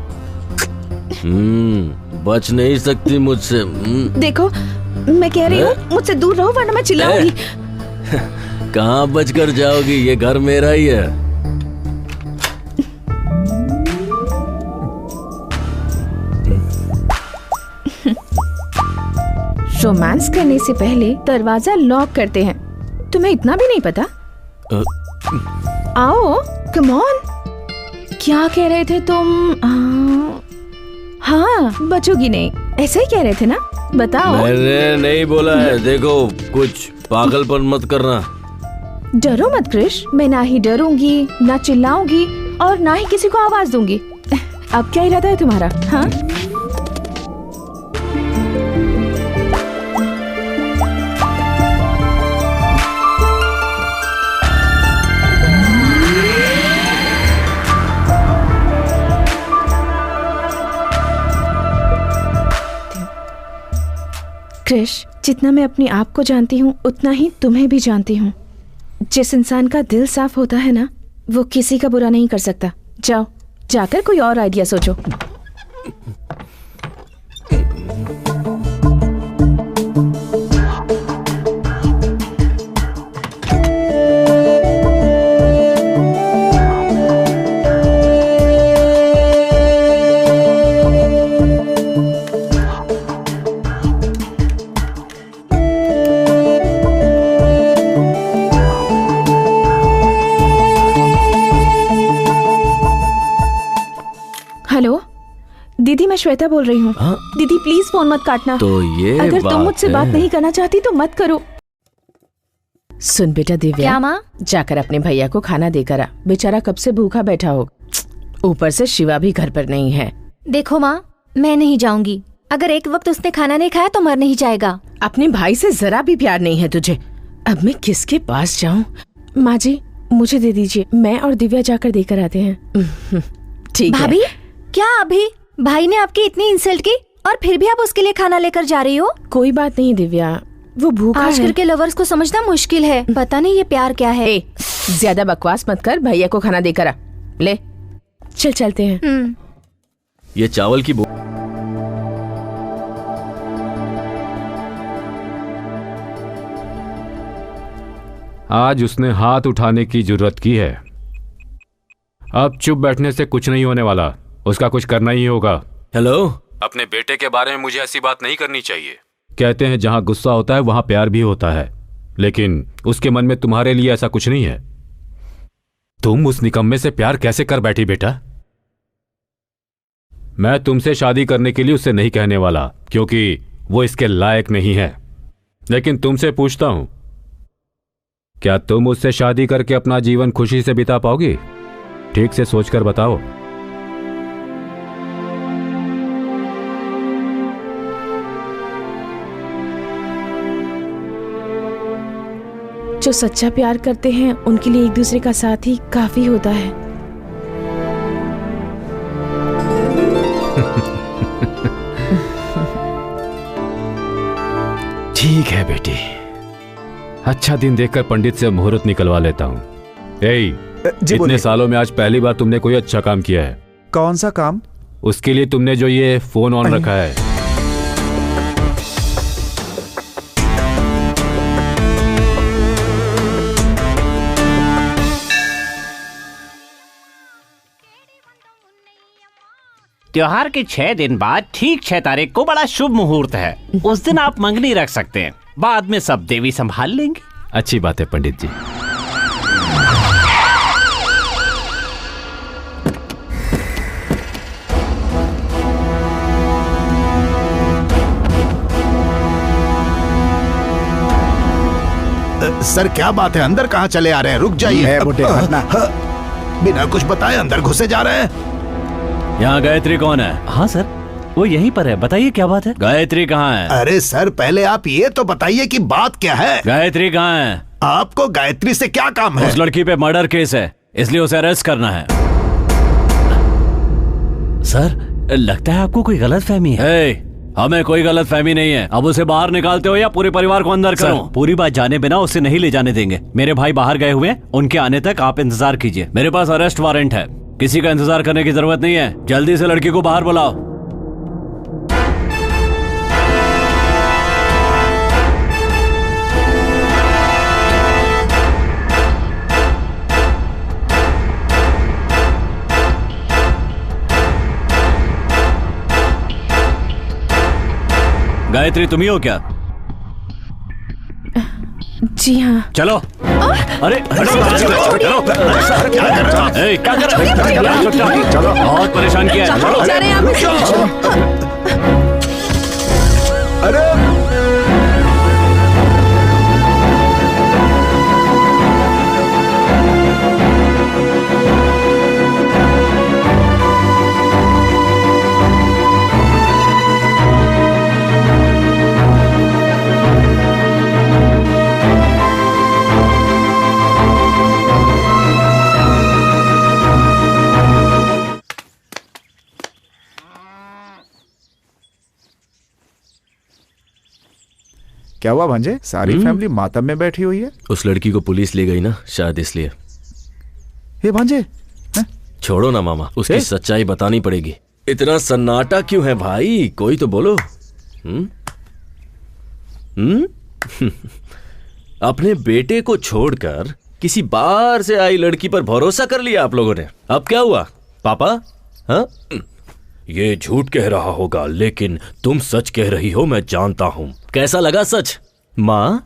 बच नहीं सकती मुझसे। देखो, मैं कह रही हूँ मुझसे दूर रहो वरना मैं चिल्लाऊंगी। कहाँ बच कर जाओगी? ये घर मेरा ही है। रोमांस करने से पहले दरवाजा लॉक करते हैं, तुम्हें इतना भी नहीं पता? आओ, कम ऑन। क्या कह रहे थे तुम? हाँ, बचोगी नहीं, ऐसा ही कह रहे थे ना? बताओ। मैंने नहीं बोला है। देखो, कुछ पागलपन मत करना। डरो मत क्रिश, मैं ना ही डरूंगी, ना चिल्लाऊंगी और ना ही किसी को आवाज दूंगी। अब क्या इरादा है तुम्हारा? हाँ? क्रिश, जितना मैं अपने आप को जानती हूँ उतना ही तुम्हें भी जानती हूँ। जिस इंसान का दिल साफ होता है ना, वो किसी का बुरा नहीं कर सकता। जाओ, जाकर कोई और आइडिया सोचो। हेलो दीदी, मैं श्वेता बोल रही हूँ। दीदी प्लीज फोन मत काटना। तो ये अगर तुम मुझसे है। बात नहीं करना चाहती तो मत करो। सुन बेटा दिव्या, क्या माँ? जाकर अपने भैया को खाना देकर आ, बेचारा कब से भूखा बैठा हो। ऊपर से शिवा भी घर पर नहीं है। देखो माँ, मैं नहीं जाऊंगी। अगर एक वक्त उसने खाना नहीं खाया तो मर नहीं जाएगा। अपने भाई से जरा भी प्यार नहीं है तुझे। अब मैं किसके पास जाऊँ? माँ जी, मुझे दे दीजिए, मैं और दिव्या जाकर देकर आते हैं। ठीक है। भाभी, क्या अभी भाई ने आपकी इतनी इंसल्ट की और फिर भी आप उसके लिए खाना लेकर जा रही हो? कोई बात नहीं दिव्या, वो भूखा है। आजकल के लवर्स को समझना मुश्किल है। पता नहीं ये प्यार क्या है। ज्यादा बकवास मत कर, भैया को खाना देकर आ। ले चल, चलते हैं। ये चावल की आज उसने हाथ उठाने की जरूरत की है। अब चुप बैठने से कुछ नहीं होने वाला, उसका कुछ करना ही होगा। हेलो, अपने बेटे के बारे में मुझे ऐसी बात नहीं करनी चाहिए। कहते हैं जहां गुस्सा होता है वहां प्यार भी होता है, लेकिन उसके मन में तुम्हारे लिए ऐसा कुछ नहीं है। तुम उस निकम्मे से प्यार कैसे कर बैठी बेटा? मैं तुमसे शादी करने के लिए उससे नहीं कहने वाला, क्योंकि वो इसके लायक नहीं है। लेकिन तुमसे पूछता हूं, क्या तुम उससे शादी करके अपना जीवन खुशी से बिता पाओगी? ठीक से सोचकर बताओ। जो सच्चा प्यार करते हैं उनके लिए एक दूसरे का साथ ही काफी होता है। ठीक है बेटी, अच्छा दिन देखकर पंडित से मुहूर्त निकलवा लेता हूँ। इतने सालों में आज पहली बार तुमने कोई अच्छा काम किया है। कौन सा काम? उसके लिए तुमने जो ये फोन ऑन रखा है। त्योहार के 6 दिन बाद ठीक 6 तारीख को बड़ा शुभ मुहूर्त है। उस दिन आप मंगनी रख सकते हैं, बाद में सब देवी संभाल लेंगे। अच्छी बात है पंडित जी। सर क्या बात है, अंदर कहाँ चले आ रहे हैं? रुक जाइए। बिना कुछ बताए अंदर घुसे जा रहे हैं। यहाँ गायत्री कौन है? हाँ सर, वो यहीं पर है। बताइए क्या बात है? गायत्री कहाँ है? अरे सर पहले आप ये तो बताइए कि बात क्या है। गायत्री कहाँ है? आपको गायत्री से क्या काम है? उस लड़की पे मर्डर केस है, इसलिए उसे अरेस्ट करना है। सर लगता है आपको कोई गलत फहमी है। हमें कोई गलत फहमी नहीं है। अब उसे बाहर निकालते हो या पूरे परिवार को अंदर करो? पूरी बात जाने बिना उसे नहीं ले जाने देंगे। मेरे भाई बाहर गए हुए हैं, उनके आने तक आप इंतजार कीजिए। मेरे पास अरेस्ट वारंट है, किसी का इंतजार करने की जरूरत नहीं है। जल्दी से लड़की को बाहर बुलाओ। गायत्री तुम ही हो क्या? जी हाँ। चलो। अरे क्या कर रहे हो? चलो, बहुत परेशान किया है। अरे क्या हुआ भांजे? सारी फैमिली मातम में बैठी हुई है। उस लड़की को पुलिस ले गई ना, शायद इसलिए। हे भांजे, छोड़ो ना मामा, उसकी सच्चाई बतानी पड़ेगी। इतना सन्नाटा क्यों है भाई? कोई तो बोलो। अपने बेटे को छोड़कर किसी बाहर से आई लड़की पर भरोसा कर लिया आप लोगों ने। अब क्या हुआ पापा? हाँ, ये झूठ कह रहा होगा लेकिन तुम सच कह रही हो, मैं जानता हूं। कैसा लगा सच? माँ,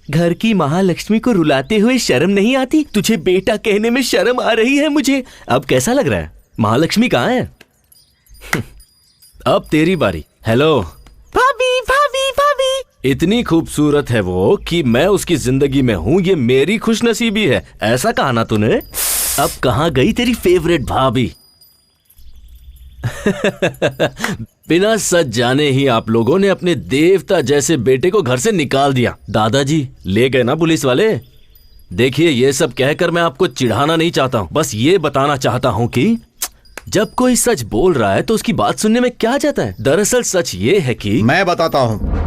घर की महालक्ष्मी को रुलाते हुए शर्म नहीं आती? तुझे बेटा कहने में शर्म आ रही है मुझे। अब कैसा लग रहा है? महालक्ष्मी कहाँ है? अब तेरी बारी। हेलो भाभी, भाभी, भाभी। इतनी खूबसूरत है वो कि मैं उसकी जिंदगी में हूं, ये मेरी खुशनसीबी है। ऐसा कहा ना तूने। अब कहाँ गई तेरी फेवरेट भाभी? बिना सच जाने ही आप लोगों ने अपने देवता जैसे बेटे को घर से निकाल दिया। दादाजी ले गए ना पुलिस वाले। देखिए, ये सब कहकर मैं आपको चिढ़ाना नहीं चाहता हूं, बस ये बताना चाहता हूं कि जब कोई सच बोल रहा है तो उसकी बात सुनने में क्या जाता है। दरअसल सच ये है कि मैं बताता हूं।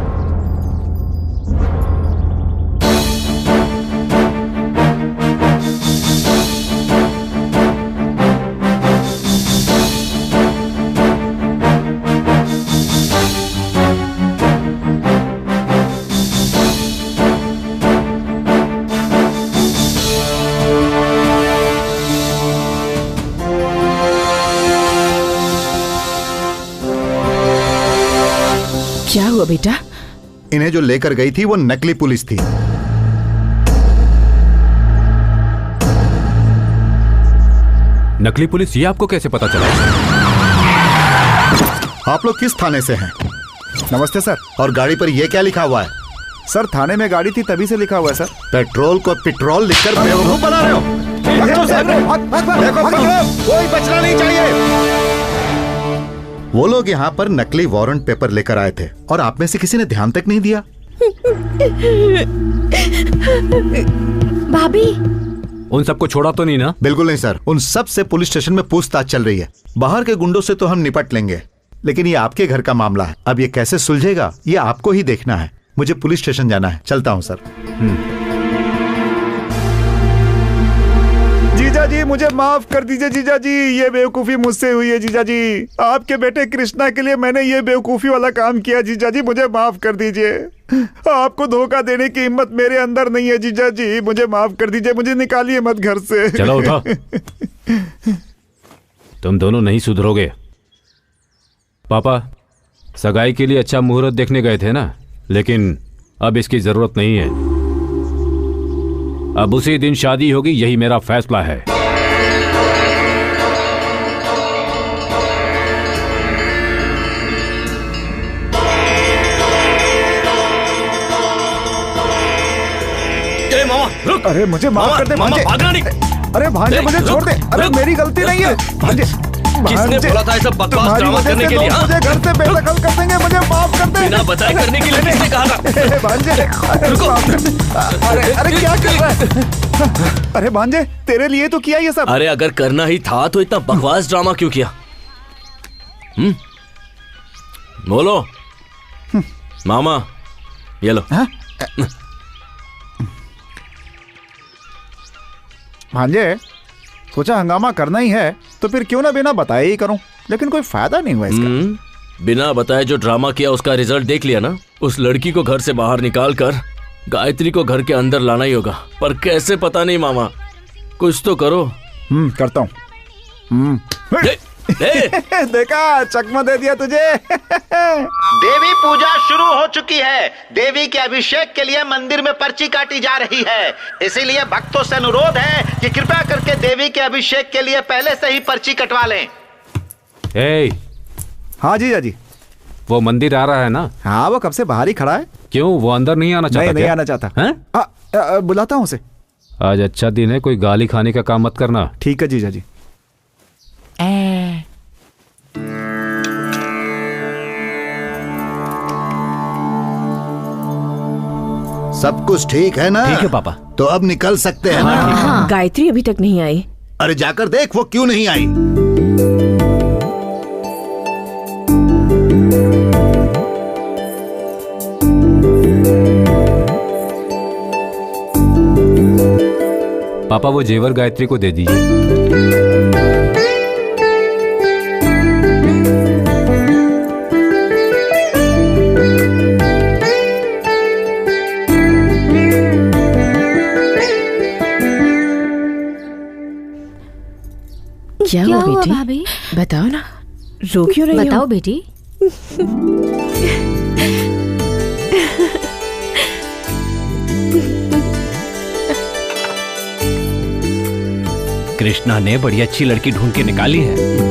क्या हुआ बेटा? इन्हें जो लेकर गई थी वो नकली पुलिस थी। नकली पुलिस, ये आपको कैसे पता चला? आप लोग किस थाने से हैं? नमस्ते सर। और गाड़ी पर ये क्या लिखा हुआ है? सर थाने में गाड़ी थी तभी से लिखा हुआ है सर। पेट्रोल को पेट्रोल लिखकर बेवकूफ बना रहे हो। कोई बचना नहीं चाहिए। वो लोग यहाँ पर नकली वारंट पेपर लेकर आए थे और आप में से किसी ने ध्यान तक नहीं दिया। भाभी, उन सबको छोड़ा तो नहीं ना? बिल्कुल नहीं सर, उन सब से पुलिस स्टेशन में पूछताछ चल रही है। बाहर के गुंडों से तो हम निपट लेंगे, लेकिन ये आपके घर का मामला है। अब ये कैसे सुलझेगा ये आपको ही देखना है। मुझे पुलिस स्टेशन जाना है, चलता हूँ सर। जीजा जी मुझे माफ कर दीजिए जीजा जी, ये बेवकूफी मुझसे हुई है जीजा जी। आपके बेटे कृष्णा के लिए मैंने ये बेवकूफी वाला काम किया जीजा जी, मुझे माफ कर दीजिए। आपको धोखा देने की हिम्मत मेरे अंदर नहीं है जीजा जी, मुझे माफ कर दीजिए, मुझे निकालिए मत घर से। चलो उठो। तुम दोनों नहीं सुधरोगे। पापा, सगाई के लिए अच्छा मुहूर्त देखने गए थे ना, लेकिन अब इसकी जरूरत नहीं है। अब उसी दिन शादी होगी, यही मेरा फैसला है। रुक। अरे मुझे माफ कर दे भांजे। भागना नहीं। अरे भांजे मुझे छोड़ दे। अरे मेरी गलती नहीं है भांजे। किसने बोला था ऐसा बकवास ड्रामा करने के लिए? मुझे घर से बेदखल कर देंगे, मुझे माफ कर दे। बिना बताए करने के लिए किसने कहा था? भांजे अरे क्या कर रहा है? अरे भांजे तेरे लिए तो किया ये सब। अरे अगर करना ही था तो इतना बकवास ड्रामा क्यों किया? बोलो मामा, ये लो। भांजे सोचा हंगामा करना ही है तो फिर क्यों ना बिना बताए ही करूं, लेकिन कोई फायदा नहीं हुआ इसका। बिना बताए जो ड्रामा किया उसका रिजल्ट देख लिया ना। उस लड़की को घर से बाहर निकाल कर गायत्री को घर के अंदर लाना ही होगा, पर कैसे पता नहीं मामा, कुछ तो करो। करता हूँ। देखा चकमा दे दिया तुझे। देवी पूजा शुरू हो चुकी है। देवी के अभिषेक के लिए मंदिर में पर्ची काटी जा रही है, इसीलिए भक्तों से अनुरोध है कि कृपया करके देवी के अभिषेक के लिए पहले से ही पर्ची कटवा लें। हाँ जीजा जी। वो मंदिर आ रहा है ना? हाँ वो कब से बाहर ही खड़ा है। क्यों, वो अंदर नहीं आना चाहता? नहीं आना चाहता। बुलाता हूँ उसे। आज अच्छा दिन है, कोई गाली खाने का काम मत करना। ठीक है जीजा जी। सब कुछ ठीक है ना? ठीक है पापा। तो अब निकल सकते हैं ना? गायत्री अभी तक नहीं आई। अरे जाकर देख वो क्यों नहीं आई। पापा वो जेवर गायत्री को दे दीजिए। क्या हुआ बेटी? भाभी बताओ ना, रो क्यों रही हो? बताओ बेटी। कृष्णा ने बड़ी अच्छी लड़की ढूंढ के निकाली है।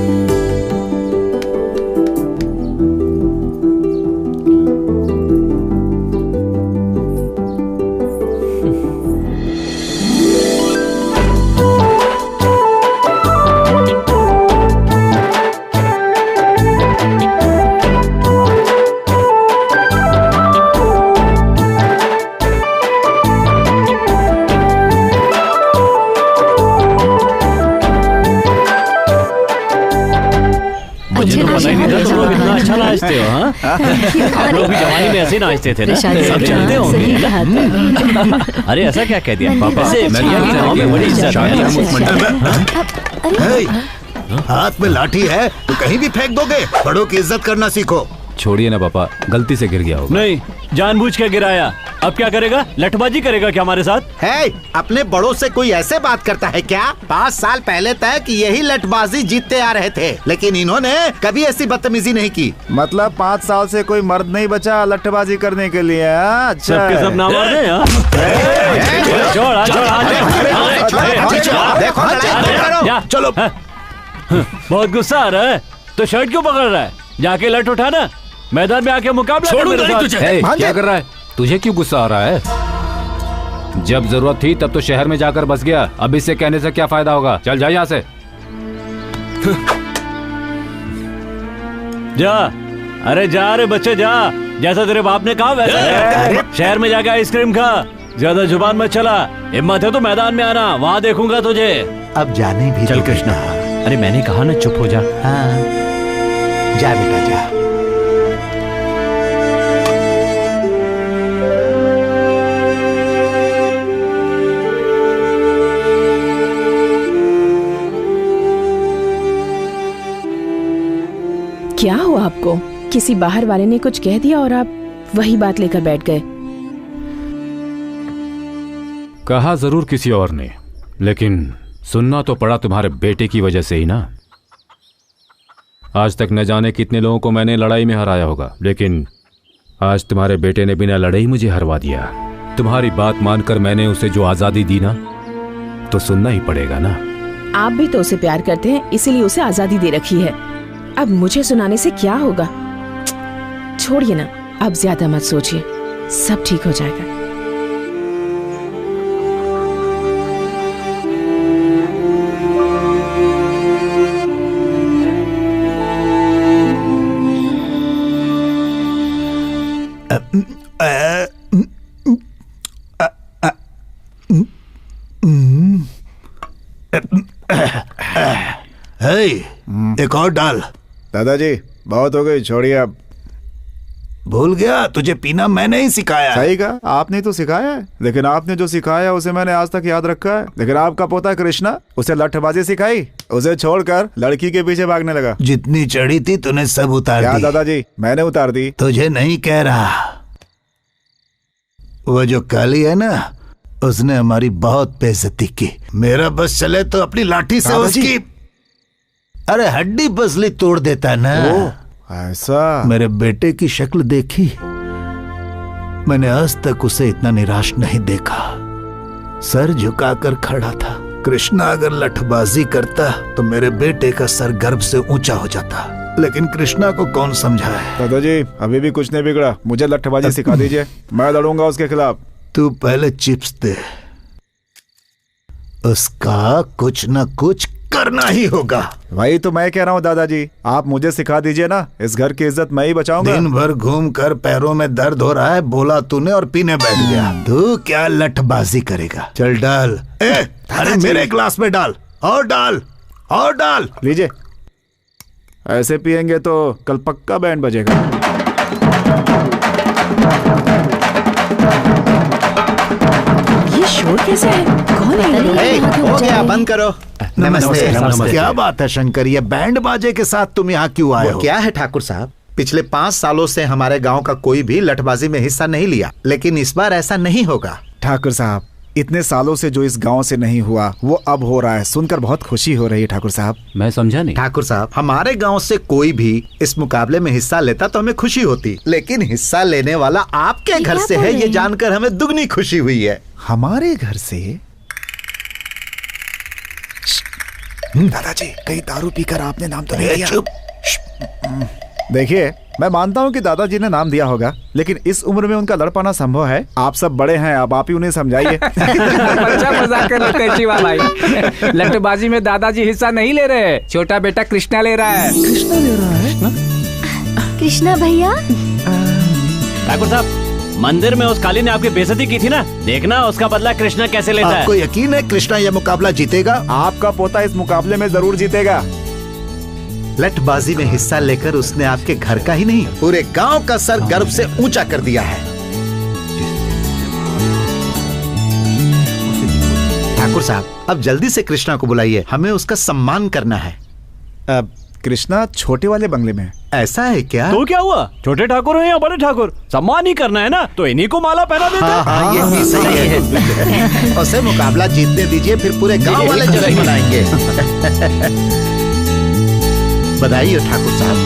अच्छा नाचते हो? हाँ, आप लोग भी जवानी में ऐसे नाचते थे ना? सब जानते होंगे। अरे ऐसा क्या कह दिया पापा? बड़ी इज्जत है। हाथ में लाठी है तो कहीं भी फेंक दोगे? बड़ों की इज्जत करना सीखो। छोड़िए ना पापा, गलती से गिर गया होगा। नहीं, जानबूझ के गिराया। अब क्या करेगा? लठबाजी करेगा क्या हमारे साथ? है, अपने बड़ों से कोई ऐसे बात करता है क्या? 5 साल पहले तक यही लठबाजी जीतते आ रहे थे, लेकिन इन्होंने कभी ऐसी बदतमीजी नहीं की। मतलब 5 साल से कोई मर्द नहीं बचा लठबाजी करने के लिए? अच्छा, सबके सब नाम चलो। बहुत गुस्सा आ रहा है तो शर्ट क्यों पकड़ रहा है? जाके लठ उठाना, मैदान में आके मुकाबला कर मेरे साथ। क्या कर रहा है? तुझे क्यों गुस्सा आ रहा है? जब जरूरत थी तब तो शहर में जाकर बस गया, अब इससे कहने से क्या फायदा होगा? चल जा यहाँ से। जा, अरे जा रे बच्चे जा, जैसा तेरे बाप ने कहा वैसा। शहर में जाके आइसक्रीम खा, ज्यादा जुबान मत चला। हिम्मत है तो मैदान में आना, वहाँ देखूंगा तुझे। अब जाने भी चल कृष्णा। अरे मैंने कहा ना चुप हो जा। हाँ, जा बेटा जा। क्या हुआ आपको? किसी बाहर वाले ने कुछ कह दिया और आप वही बात लेकर बैठ गए? कहा जरूर किसी और ने, लेकिन सुनना तो पड़ा तुम्हारे बेटे की वजह से ही ना। आज तक न जाने कितने लोगों को मैंने लड़ाई में हराया होगा, लेकिन आज तुम्हारे बेटे ने बिना लड़ाई मुझे हरवा दिया। तुम्हारी बात मानकर मैंने उसे जो आजादी दी ना, तो सुनना ही पड़ेगा ना। आप भी तो उसे प्यार करते हैं, इसीलिए उसे आजादी दे रखी है। अब मुझे सुनाने से क्या होगा? छोड़िए ना, अब ज्यादा मत सोचिए, सब ठीक हो जाएगा। एक और डाल। दादाजी बहुत हो गई, छोड़िए अब। भूल गया, तुझे पीना मैंने ही सिखाया। सही कहा, आपने तो सिखाया है, लेकिन आपने जो सिखाया उसे मैंने आज तक याद रखा है। लेकिन आपका पोता कृष्णा, उसे लठबाजी सिखाई, उसे छोड़कर लड़की के पीछे भागने लगा। जितनी चढ़ी थी तूने सब उतार दी। दादाजी मैंने उतार दी। तुझे नहीं कह रहा, वो जो काली है ना, उसने हमारी बहुत बेइज्जती की। मेरा बस चले तो अपनी लाठी से उसकी अरे हड्डी पसली तोड़ देता ना। ऐसा? मेरे बेटे की शक्ल देखी, मैंने आज तक उसे इतना निराश नहीं देखा। सर झुकाकर खड़ा था। कृष्णा अगर लठबाजी करता तो मेरे बेटे का सर गर्व से ऊंचा हो जाता, लेकिन कृष्णा को कौन समझाए। दादाजी अभी भी कुछ नहीं बिगड़ा, मुझे लठबाजी सिखा दीजिए, मैं लड़ूंगा उसके खिलाफ। तू पहले चिप्स दे, उसका कुछ न कुछ करना ही होगा। वही तो मैं कह रहा हूँ दादाजी, आप मुझे सिखा दीजिए ना, इस घर की इज्जत मैं ही बचाऊंगा। दिन भर घूम कर पैरों में दर्द हो रहा है, बोला तूने और पीने बैठ गया। तू क्या लठबाजी करेगा? चल डाल। अरे मेरे ग्लास में डाल, और डाल, और डाल। लीजिए, ऐसे पियेंगे तो कल पक्का बैंड बजेगा। ये शोर कैसा है? कौन है? हो गया, बंद करो। नमस्ते। क्या बात है शंकर, ये बैंड बाजे के साथ तुम यहाँ क्यों आए हो? क्या है ठाकुर साहब, पिछले 5 सालों से हमारे गांव का कोई भी लठबाजी में हिस्सा नहीं लिया, लेकिन इस बार ऐसा नहीं होगा। ठाकुर साहब, इतने सालों से जो इस गांव से नहीं हुआ वो अब हो रहा है, सुनकर बहुत खुशी हो रही है। ठाकुर साहब मैं समझा नहीं। ठाकुर साहब, हमारे गांव से कोई भी इस मुकाबले में हिस्सा लेता तो हमें खुशी होती, लेकिन हिस्सा लेने वाला आपके घर से है, ये जानकर हमें दुगनी खुशी हुई है। हमारे घर से? दादाजी कहीं दारू पीकर आपने नाम तो नहीं दिया? देखिए, मैं मानता हूँ कि दादाजी ने नाम दिया होगा, लेकिन इस उम्र में उनका लड़ पाना संभव है। आप सब बड़े हैं, अब आप ही उन्हें समझाइए। अच्छा मजाक कर रहे शिवा भाई। लठबाजी में दादाजी हिस्सा नहीं ले रहे, छोटा बेटा कृष्णा ले रहा है। कृष्णा ले रहा है? कृष्णा भैया? ठाकुर साहब, मंदिर में उस काली ने आपकी बेइज्जती की थी ना, देखना उसका बदला कृष्णा कैसे लेता है। आपको यकीन है कृष्णा यह मुकाबला जीतेगा? आपका पोता इस मुकाबले में जरूर जीतेगा। लठबाजी में हिस्सा लेकर उसने आपके घर का ही नहीं, पूरे गांव का सर गर्व से ऊंचा कर दिया है। ठाकुर साहब, अब जल्दी से कृष्णा को बुलाइए, हमें उसका सम्मान करना है। अब कृष्णा छोटे वाले बंगले में। ऐसा है क्या? तो क्या हुआ, छोटे ठाकुर हैं या बड़े ठाकुर, सम्मान ही करना है ना, तो इन्हीं को माला पहना देते हैं। हाँ, ये भी सही है। उसे मुकाबला जीतने दीजिए, फिर पूरे गांव वाले जश्न मनाएंगे। बधाई हो ठाकुर साहब।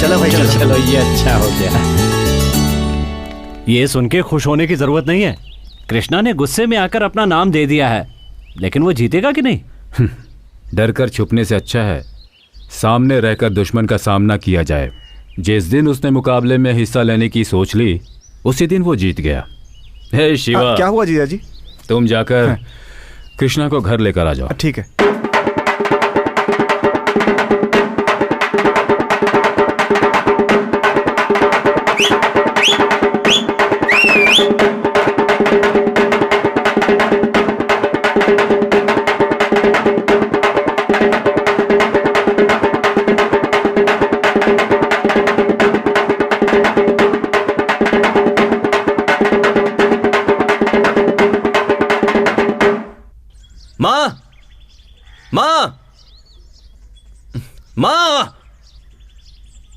चलो भाई, चलो ये अच्छा हो गया। ये सुन के खुश होने की जरूरत नहीं है। कृष्णा ने गुस्से में आकर अपना नाम दे दिया है, लेकिन वो जीतेगा कि नहीं? डर कर छुपने से अच्छा है सामने रहकर दुश्मन का सामना किया जाए। जिस दिन उसने मुकाबले में हिस्सा लेने की सोच ली, उसी दिन वो जीत गया। हे शिवा, क्या हुआ जीजा जी? तुम जाकर कृष्णा को घर लेकर आ जाओ। ठीक है।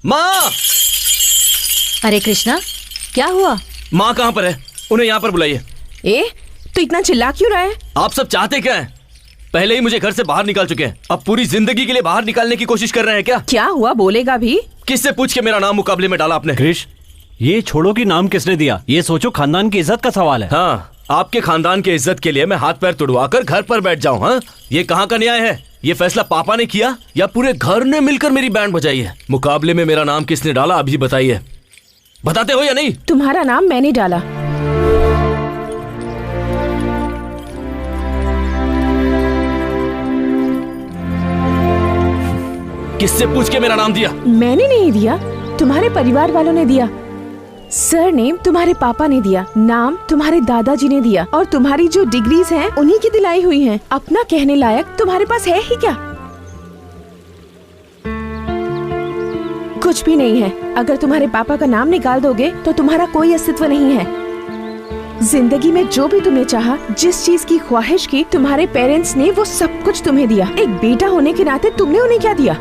माँ! अरे कृष्णा, क्या हुआ? माँ कहाँ पर है? उन्हें यहाँ पर बुलाइए। तो इतना चिल्ला क्यों रहा है? आप सब चाहते क्या हैं? पहले ही मुझे घर से बाहर निकाल चुके हैं, अब पूरी जिंदगी के लिए बाहर निकालने की कोशिश कर रहे हैं क्या? क्या हुआ, बोलेगा भी? किससे पूछ के मेरा नाम मुकाबले में डाला आपने? कृष, ये छोड़ो कि नाम किसने दिया, ये सोचो खानदान की इज्जत का सवाल है। हाँ, आपके खानदान के इज्जत के लिए मैं हाथ पैर तुड़वा कर घर पर बैठ जाऊं? हाँ, ये कहाँ का न्याय है? ये फैसला पापा ने किया या पूरे घर ने मिलकर मेरी बैंड बजाई है? मुकाबले में मेरा नाम किसने डाला, अभी बताइए। बताते हो या नहीं? तुम्हारा नाम मैंने डाला। किससे पूछ के मेरा नाम दिया? मैंने नहीं दिया। तुम्हारे परिवार वालों ने दिया, सरनेम तुम्हारे पापा ने दिया, नाम तुम्हारे दादाजी ने दिया, और तुम्हारी जो डिग्रीज हैं उन्हीं की दिलाई हुई हैं। अपना कहने लायक तुम्हारे पास है ही क्या? कुछ भी नहीं है। अगर तुम्हारे पापा का नाम निकाल दोगे तो तुम्हारा कोई अस्तित्व नहीं है। जिंदगी में जो भी तुमने चाहा, जिस चीज की ख्वाहिश की, तुम्हारे पेरेंट्स ने वो सब कुछ तुम्हें दिया। एक बेटा होने के नाते तुमने उन्हें क्या दिया?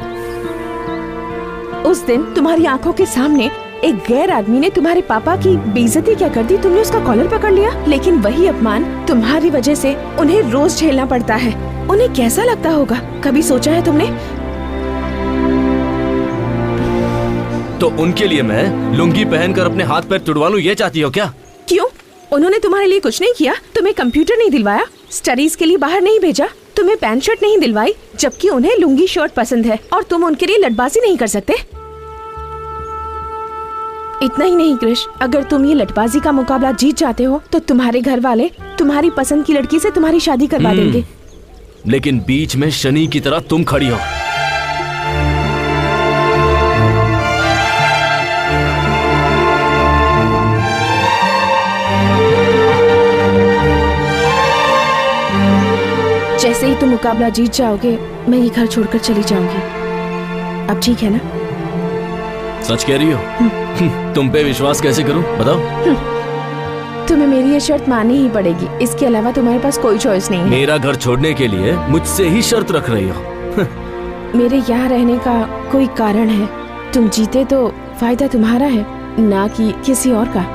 उस दिन तुम्हारी आंखों के सामने एक गैर आदमी ने तुम्हारे पापा की बेइज्जती क्या कर दी, तुमने उसका कॉलर पकड़ लिया। लेकिन वही अपमान तुम्हारी वजह से उन्हें रोज झेलना पड़ता है। उन्हें कैसा लगता होगा, कभी सोचा है तुमने? तो उनके लिए मैं लुंगी पहनकर अपने हाथ पैर तुड़वा लूं, ये चाहती हो क्या? क्यों? उन्होंने तुम्हारे लिए कुछ नहीं किया? तुम्हें कंप्यूटर नहीं दिलवाया, स्टडीज के लिए बाहर नहीं भेजा, तुम्हें पैंट शर्ट नहीं दिलवाई, जबकि उन्हें लुंगी शर्ट पसंद है, और तुम उनके लिए लटबाजी नहीं कर सकते? इतना ही नहीं कृष, अगर तुम ये लटबाजी का मुकाबला जीत जाते हो तो तुम्हारे घर वाले तुम्हारी पसंद की लड़की से तुम्हारी शादी करवा देंगे। लेकिन बीच में शनि की तरह तुम खड़ी हो। जैसे ही तुम मुकाबला जीत जाओगे, मैं ये घर छोड़कर चली जाऊंगी। अब ठीक है ना? सच कह रही हो? तुम पे विश्वास कैसे करूं, बताओ? तुम्हें मेरी ये शर्त माननी ही पड़ेगी, इसके अलावा तुम्हारे पास कोई चॉइस नहीं है। मेरा घर छोड़ने के लिए मुझसे ही शर्त रख रही हो? मेरे यहाँ रहने का कोई कारण है। तुम जीते तो फायदा तुम्हारा है, ना कि किसी और का।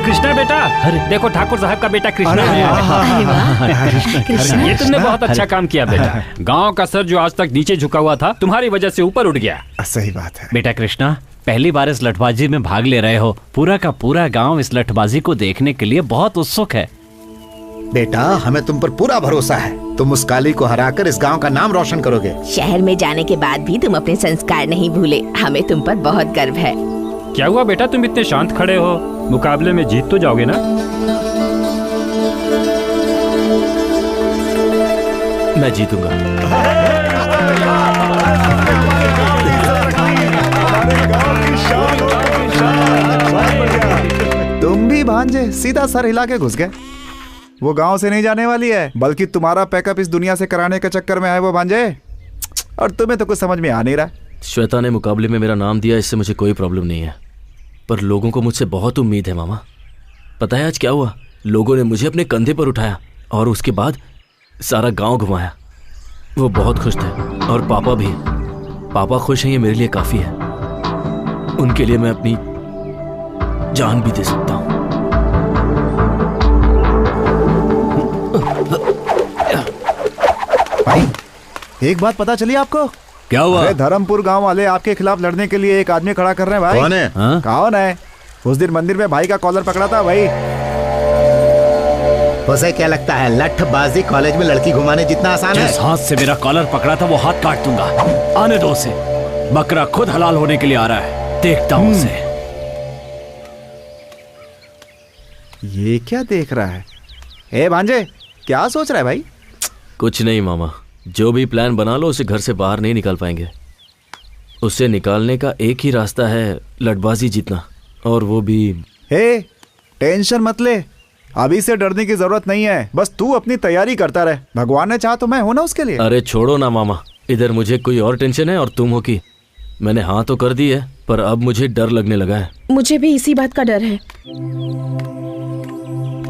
कृष्णा बेटा, देखो ठाकुर साहब का बेटा कृष्णा है। ये तुमने बहुत अच्छा काम किया बेटा। गांव का सर जो आज तक नीचे झुका हुआ था, तुम्हारी वजह से ऊपर उठ गया। सही बात है बेटा कृष्णा, पहली बार इस लठबाजी में भाग ले रहे हो। पूरा का पूरा गांव इस लठबाजी को देखने के लिए बहुत उत्सुक है। बेटा, हमें तुम पर पूरा भरोसा है। तुम उस काली को हराकर इस गांव का नाम रोशन करोगे। शहर में जाने के बाद भी तुम अपने संस्कार नहीं भूले, हमें तुम पर बहुत गर्व है। क्या हुआ बेटा, तुम इतने शांत खड़े हो? मुकाबले में जीत तो जाओगे ना? मैं जीतूंगा। तुम भी भांजे सीधा सर हिला के घुस गए। वो गांव से नहीं जाने वाली है, बल्कि तुम्हारा पैकअप इस दुनिया से कराने के चक्कर में है वो भांजे। और तुम्हें तो कुछ समझ में आ नहीं रहा। श्वेता ने मुकाबले में मेरा नाम दिया, इससे मुझे कोई प्रॉब्लम नहीं है, पर लोगों को मुझसे बहुत उम्मीद है मामा। पता है आज क्या हुआ? लोगों ने मुझे अपने कंधे पर उठाया और उसके बाद सारा गांव घुमाया। वो बहुत खुश थे, और पापा भी। पापा खुश हैं, ये मेरे लिए काफी है। उनके लिए मैं अपनी जान भी दे सकता हूं। भाई, एक बात पता चली आपको? क्या हुआ? अरे धर्मपुर गांव वाले आपके खिलाफ लड़ने के लिए एक आदमी खड़ा कर रहे हैं भाई। कौन है? कौन है? उस दिन मंदिर में भाई का कॉलर पकड़ा था भाई। उसे क्या लगता है लठबाजी कॉलेज में लड़की घुमाने जितना आसान है? जिस हाथ से मेरा कॉलर पकड़ा था वो हाथ काट दूंगा। आने दो उसे। बकरा खुद हलाल होने के लिए आ रहा है, देखता हूँ उसे। ये क्या देख रहा है? ए भांजे, क्या सोच रहा है भाई? कुछ नहीं मामा, जो भी प्लान बना लो, उसे घर से बाहर नहीं निकाल पाएंगे। उसे निकालने का एक ही रास्ता है, लठबाजी जीतना, और वो भी। हे, टेंशन मत ले, अभी से डरने की जरूरत नहीं है। बस तू अपनी तैयारी करता रहे, भगवान ने चाहा तो मैं हूं ना उसके लिए। अरे छोड़ो ना मामा, इधर मुझे कोई और टेंशन है और तुम हो कि मैंने हाँ तो कर दी है, पर अब मुझे डर लगने लगा है। मुझे भी इसी बात का डर है।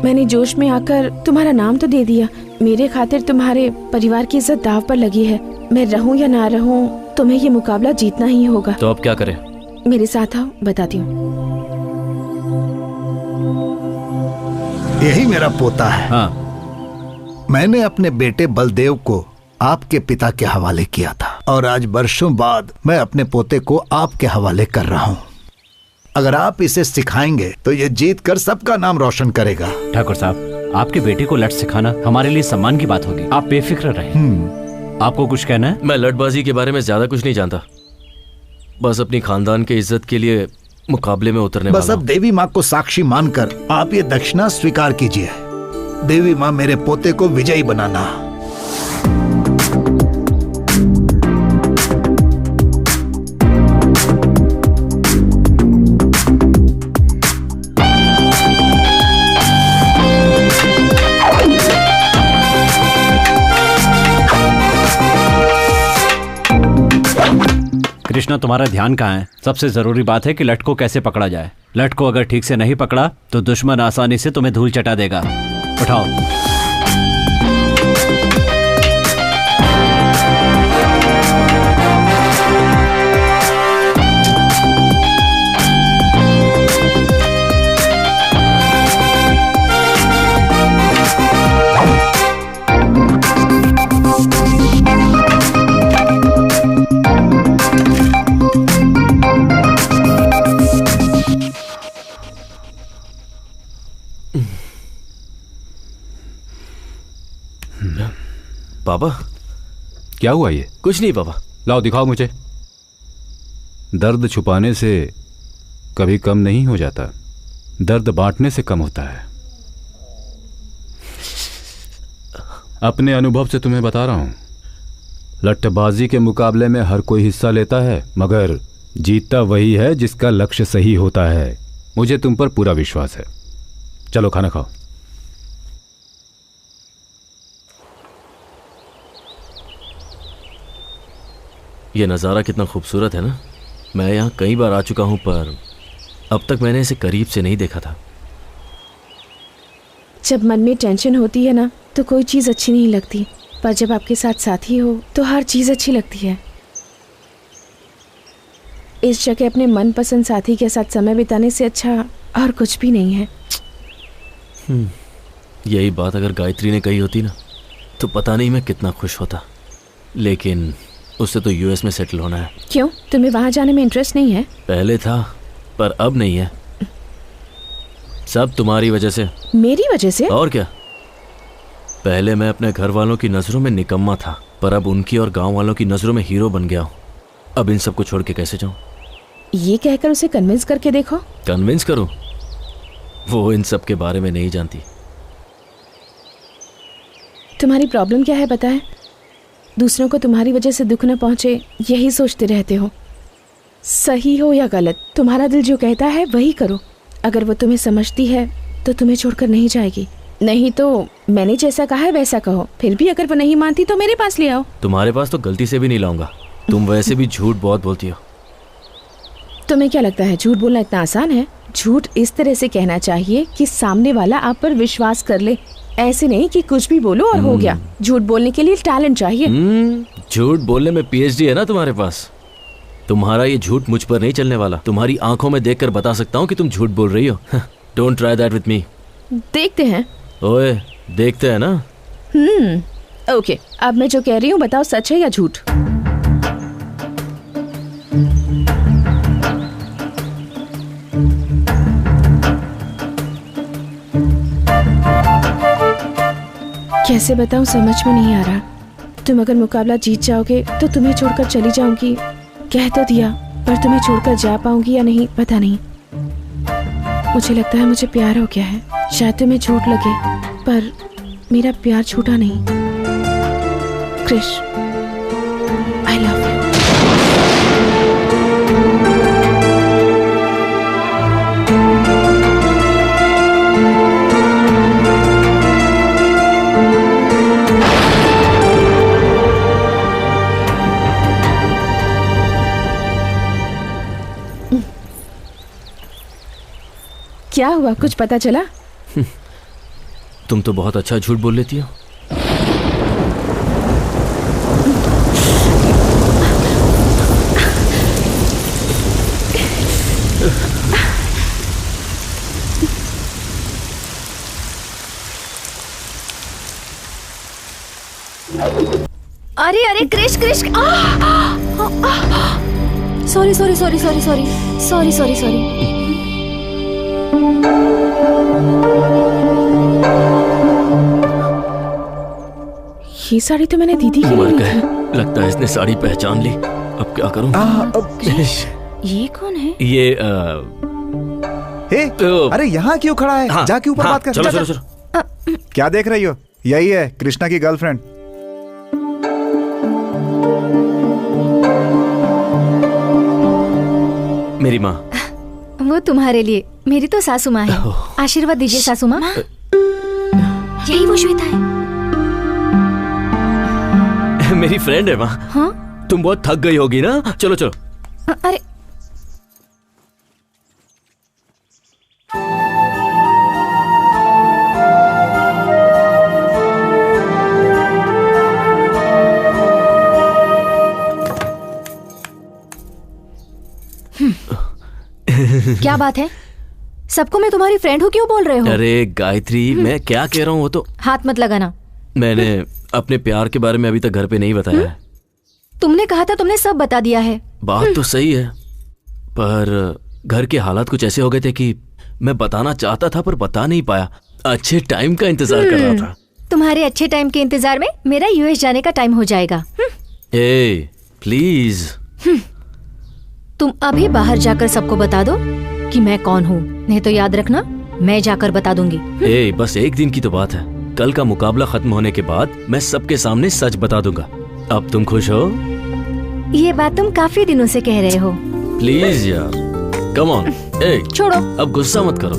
मैंने जोश में आकर तुम्हारा नाम तो दे दिया। मेरे खातिर तुम्हारे परिवार की इज्जत दाव पर लगी है। मैं रहूं या ना रहूं, तुम्हें ये मुकाबला जीतना ही होगा। तो अब क्या करें? मेरे साथ आओ, बताती हूँ। यही मेरा पोता है। हाँ। मैंने अपने बेटे बलदेव को आपके पिता के हवाले किया था, और आज वर्षों बाद मैं अपने पोते को आपके हवाले कर रहा हूँ। अगर आप इसे सिखाएंगे तो ये जीत कर सबका नाम रोशन करेगा। ठाकुर साहब, आपके बेटे को लठ सिखाना हमारे लिए सम्मान की बात होगी। आप बेफिक्र रहें। आपको कुछ कहना है? मैं लटबाजी के बारे में ज्यादा कुछ नहीं जानता, बस अपनी खानदान के इज्जत के लिए मुकाबले में उतरने बस वाला अब देवी माँ को साक्षी मानकर आप ये दक्षिणा स्वीकार कीजिए। देवी माँ, मेरे पोते को विजयी बनाना। कृष्णा, तुम्हारा ध्यान कहाँ है? सबसे जरूरी बात है कि लट को कैसे पकड़ा जाए। लट को अगर ठीक से नहीं पकड़ा तो दुश्मन आसानी से तुम्हें धूल चटा देगा। उठाओ। पापा, क्या हुआ ये? कुछ नहीं पापा। लाओ दिखाओ मुझे। दर्द छुपाने से कभी कम नहीं हो जाता, दर्द बांटने से कम होता है। अपने अनुभव से तुम्हें बता रहा हूं, लट्ठबाजी के मुकाबले में हर कोई हिस्सा लेता है, मगर जीतता वही है जिसका लक्ष्य सही होता है। मुझे तुम पर पूरा विश्वास है। चलो खाना खाओ। ये नज़ारा कितना खूबसूरत है ना। मैं यहाँ कई बार आ चुका हूँ, पर अब तक मैंने इसे करीब से नहीं देखा था। जब मन में टेंशन होती है ना तो कोई चीज़ अच्छी नहीं लगती, पर जब आपके साथ साथी हो तो हर चीज़ अच्छी लगती है। इस जगह अपने मनपसंद साथी के साथ समय बिताने से अच्छा और कुछ भी नहीं है। यही बात अगर गायत्री ने कही होती ना तो पता नहीं मैं कितना खुश होता, लेकिन उससे तो यूएस में सेटल होना है। क्यों, तुम्हें वहां जाने में इंटरेस्ट नहीं है? पहले था, पर अब नहीं है। सब तुम्हारी वजह से। मेरी वजह से? और क्या। पहले मैं अपने घर वालों की नजरों में निकम्मा था, पर अब उनकी और गांव वालों की नजरों में हीरो बन गया हूँ। अब इन सबको छोड़ के कैसे जाऊं? ये कहकर उसे कन्विंस करके देखो। कन्विंस करूं? वो इन सब के बारे में नहीं जानती। तुम्हारी प्रॉब्लम क्या है पता है? दूसरों को तुम्हारी वजह से दुख न पहुंचे यही सोचते रहते हो। सही हो या गलत, तुम्हारा दिल जो कहता है वही करो। अगर वो तुम्हें समझती है तो तुम्हें छोड़कर नहीं जाएगी, नहीं तो मैंने जैसा कहा है वैसा कहो। फिर भी अगर वो नहीं मानती तो मेरे पास ले आओ। तुम्हारे पास तो गलती से भी नहीं लाऊंगा। तुम वैसे भी झूठ बहुत बोलती हो। तुम्हें क्या लगता है झूठ बोलना इतना आसान है? झूठ इस तरह से कहना चाहिए कि सामने वाला आप पर विश्वास कर ले, ऐसे नहीं कि कुछ भी बोलो और हो गया। झूठ बोलने के लिए टैलेंट चाहिए। झूठ बोलने में पीएचडी है ना तुम्हारे पास। तुम्हारा ये झूठ मुझ पर नहीं चलने वाला। तुम्हारी आंखों में देखकर बता सकता हूँ कि तुम झूठ बोल रही हो। Don't try that with me. देखते हैं। ओए, देखते हैं ना। ओके, अब मैं जो कह रही हूँ बताओ, सच है या झूठ? कैसे बताऊं, समझ में नहीं आ रहा। तुम अगर मुकाबला जीत जाओगे तो तुम्हें छोड़कर चली जाऊंगी, कह तो दिया, पर तुम्हें छोड़कर जा पाऊंगी या नहीं पता नहीं। मुझे लगता है मुझे प्यार हो गया है। शायद तुम्हें झूठ लगे, पर मेरा प्यार छूटा नहीं। Krish, I love you. क्या हुआ, कुछ पता चला? तुम तो बहुत अच्छा झूठ बोल लेती हो। अरे अरे Krish Krish, sorry sorry sorry sorry sorry sorry sorry sorry. ये साड़ी तो मैंने दीदी की मर ली गए, थी। लगता है इसने साड़ी पहचान ली। अब क्या करूं? ये कौन है? ये हे, अरे यहाँ क्यों खड़ा है? हाँ, जाके ऊपर हाँ, बात कर। चलो जा, चलो जा। चलो। क्या देख रही हो? यही है कृष्णा की गर्लफ्रेंड। मेरी माँ। वो तुम्हारे लिए, मेरी तो सासू माँ है। आशीर्वाद दीजिए सासू माँ। यही वो श्वेता है। मेरी फ्रेंड है माँ। हाँ? तुम बहुत थक गई होगी ना, चलो चलो। अरे क्या बात है? सबको मैं तुम्हारी फ्रेंड हूँ क्यों बोल रहे हो? अरे गायत्री, मैं क्या कह रहा हूँ वो तो। हाथ मत लगाना। मैंने अपने प्यार के बारे में अभी तक घर पे नहीं बताया है। तुमने कहा था तुमने सब बता दिया है। बात तो सही है, पर घर के हालात कुछ ऐसे हो गए थे कि मैं बताना चाहता था पर बता नहीं पाया। अच्छे टाइम का इंतजार कर रहा था। तुम्हारे अच्छे टाइम के इंतजार में मेरा यूएस जाने का टाइम हो जाएगा। ए, प्लीज। तुम अभी बाहर जाकर सबको बता दो कि मैं कौन हूँ, नहीं तो याद रखना मैं जाकर बता दूंगी। ए, बस एक दिन की तो बात है। कल का मुकाबला खत्म होने के बाद मैं सबके सामने सच बता दूंगा। अब तुम खुश हो? ये बात तुम काफी दिनों से कह रहे हो। प्लीज यार, कम ऑन। ए, छोड़ो, अब गुस्सा मत करो।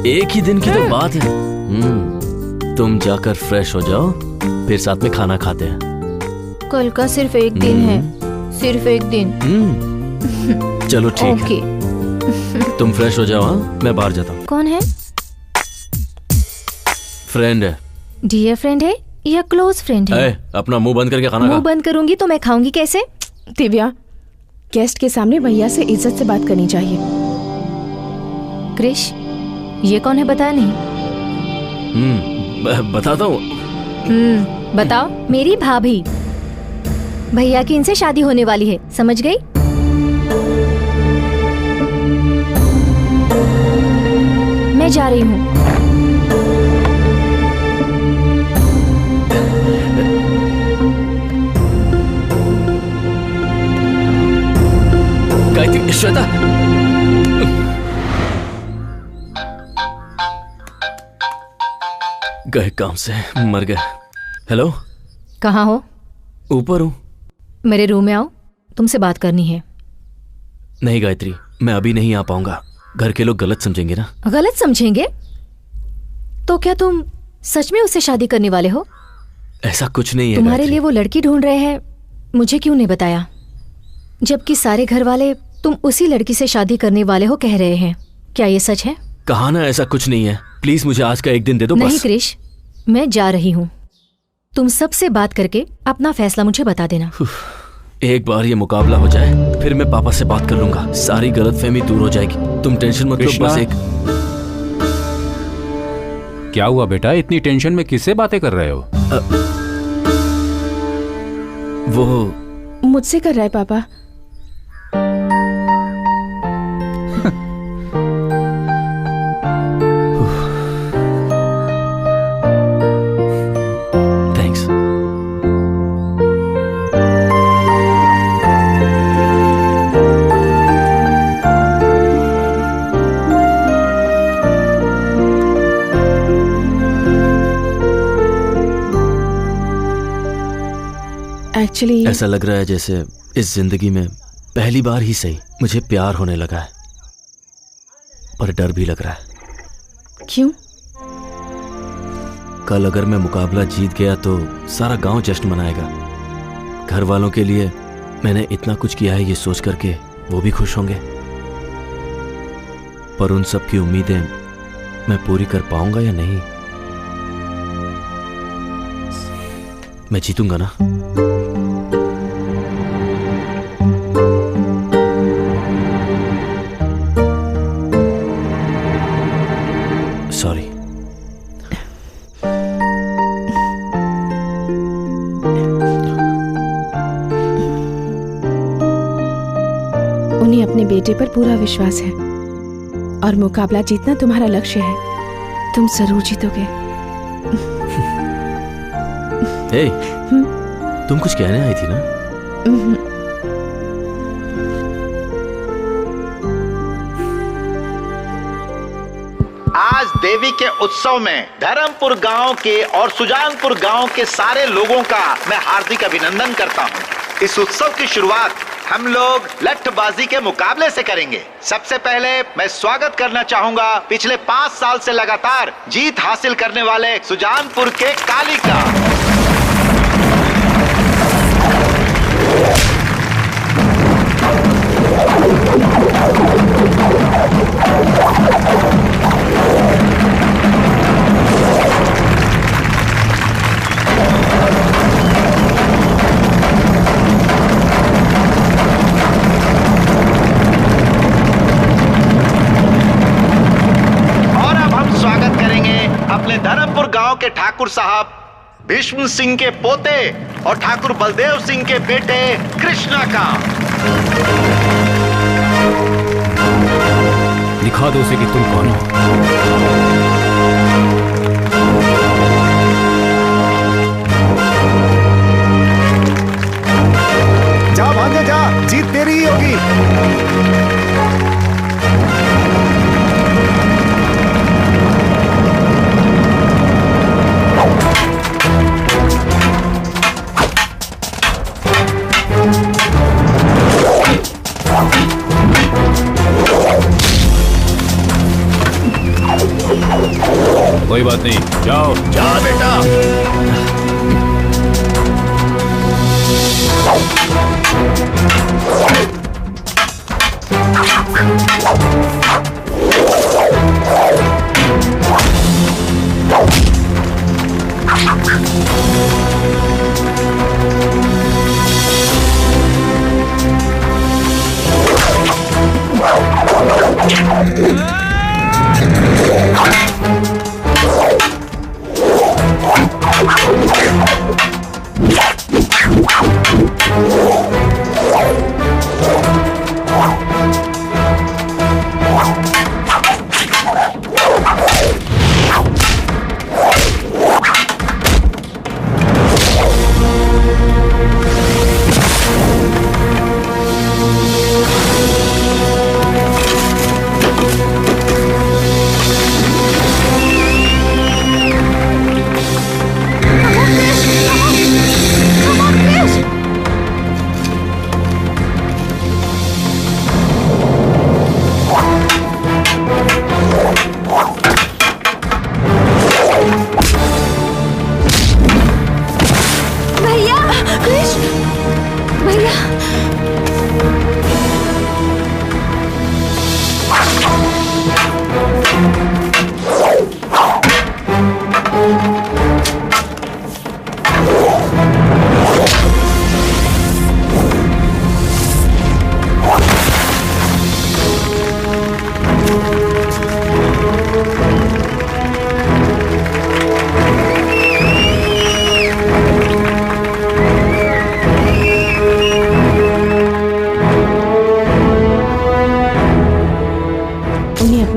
एक ही दिन की तो बात है। तुम जाकर फ्रेश हो जाओ, फिर साथ में खाना खाते हैं। कल का सिर्फ एक दिन है, सिर्फ एक दिन। चलो ठीक है, तुम फ्रेश हो जाओ। हाँ, मैं बाहर जाता हूँ। कौन है? फ्रेंड है। डियर फ्रेंड है या क्लोज फ्रेंड है? अपना मुंह बंद करके खाना खा। मुंह बंद करूंगी तो मैं खाऊंगी कैसे? दिव्या, गेस्ट के सामने भैया से इज्जत से बात करनी चाहिए। क्रिश, ये कौन है बताया नहीं? बताता हूँ। बताओ। मेरी भाभी। भैया की इनसे शादी होने वाली है, समझ गई? मैं जा रही हूँ। गायत्री, श्वेता। गए काम से, मर गए। हेलो, कहाँ हो? ऊपर हूँ। मेरे रूम में आओ, तुमसे बात करनी है। नहीं गायत्री, मैं अभी नहीं आ पाऊंगा। घर के लोग गलत समझेंगे ना। गलत समझेंगे? तो क्या तुम सच में उससे शादी करने वाले हो? ऐसा कुछ नहीं है। तुम्हारे लिए वो लड़की ढूंढ रहे हैं, मुझे क्यों नहीं बताया? जबकि सारे घर वाले तुम उसी लड़की से शादी करने वाले हो कह रहे हैं। क्या ये सच है? कहा ना, ऐसा कुछ नहीं है। प्लीज मुझे आज का एक दिन दे दो। नहीं बस। क्रिश, मैं जा रही हूँ। तुम सबसे बात करके अपना फैसला मुझे बता देना। एक बार ये मुकाबला हो जाए, फिर मैं पापा से बात कर लूंगा। सारी गलतफहमी दूर हो जाएगी। तुम टेंशन मत लो। बस एक। क्या हुआ बेटा, इतनी टेंशन में किससे बातें कर रहे हो? वो मुझसे कर रहा है पापा। थैंक्स। एक्चुअली ऐसा लग रहा है जैसे इस जिंदगी में पहली बार ही सही मुझे प्यार होने लगा है, पर डर भी लग रहा है। क्यों? कल अगर मैं मुकाबला जीत गया तो सारा गांव जश्न मनाएगा। घर वालों के लिए मैंने इतना कुछ किया है ये सोच करके वो भी खुश होंगे, पर उन सब की उम्मीदें मैं पूरी कर पाऊंगा या नहीं? मैं जीतूंगा ना? सॉरी। उन्हें अपने बेटे पर पूरा विश्वास है और मुकाबला जीतना तुम्हारा लक्ष्य है। तुम जरूर जीतोगे। हे, तुम कुछ कहने आई थी ना? आज देवी के उत्सव में धर्मपुर गांव के और सुजानपुर गांव के सारे लोगों का मैं हार्दिक अभिनंदन करता हूं। इस उत्सव की शुरुआत हम लोग लठबाजी के मुकाबले से करेंगे। सबसे पहले मैं स्वागत करना चाहूंगा पिछले 5 साल से लगातार जीत हासिल करने वाले सुजानपुर के काली का। अपने धर्मपुर गांव के ठाकुर साहब भीष्म सिंह के पोते और ठाकुर बलदेव सिंह के बेटे कृष्णा का। दिखा दो उसे कि तुम कौन हो। जा भांजे जा, जीत तेरी ही होगी। कोई बात नहीं, जाओ जा बेटा।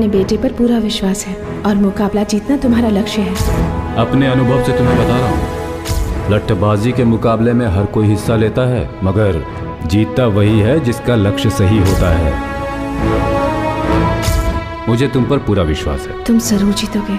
बेटे पर पूरा विश्वास है और मुकाबला जीतना तुम्हारा लक्ष्य है। अपने अनुभव से तुम्हें बता रहा हूँ, लट्ठबाजी के मुकाबले में हर कोई हिस्सा लेता है, मगर जीतता वही है जिसका लक्ष्य सही होता है। मुझे तुम पर पूरा विश्वास है। तुम जरूर जीतोगे।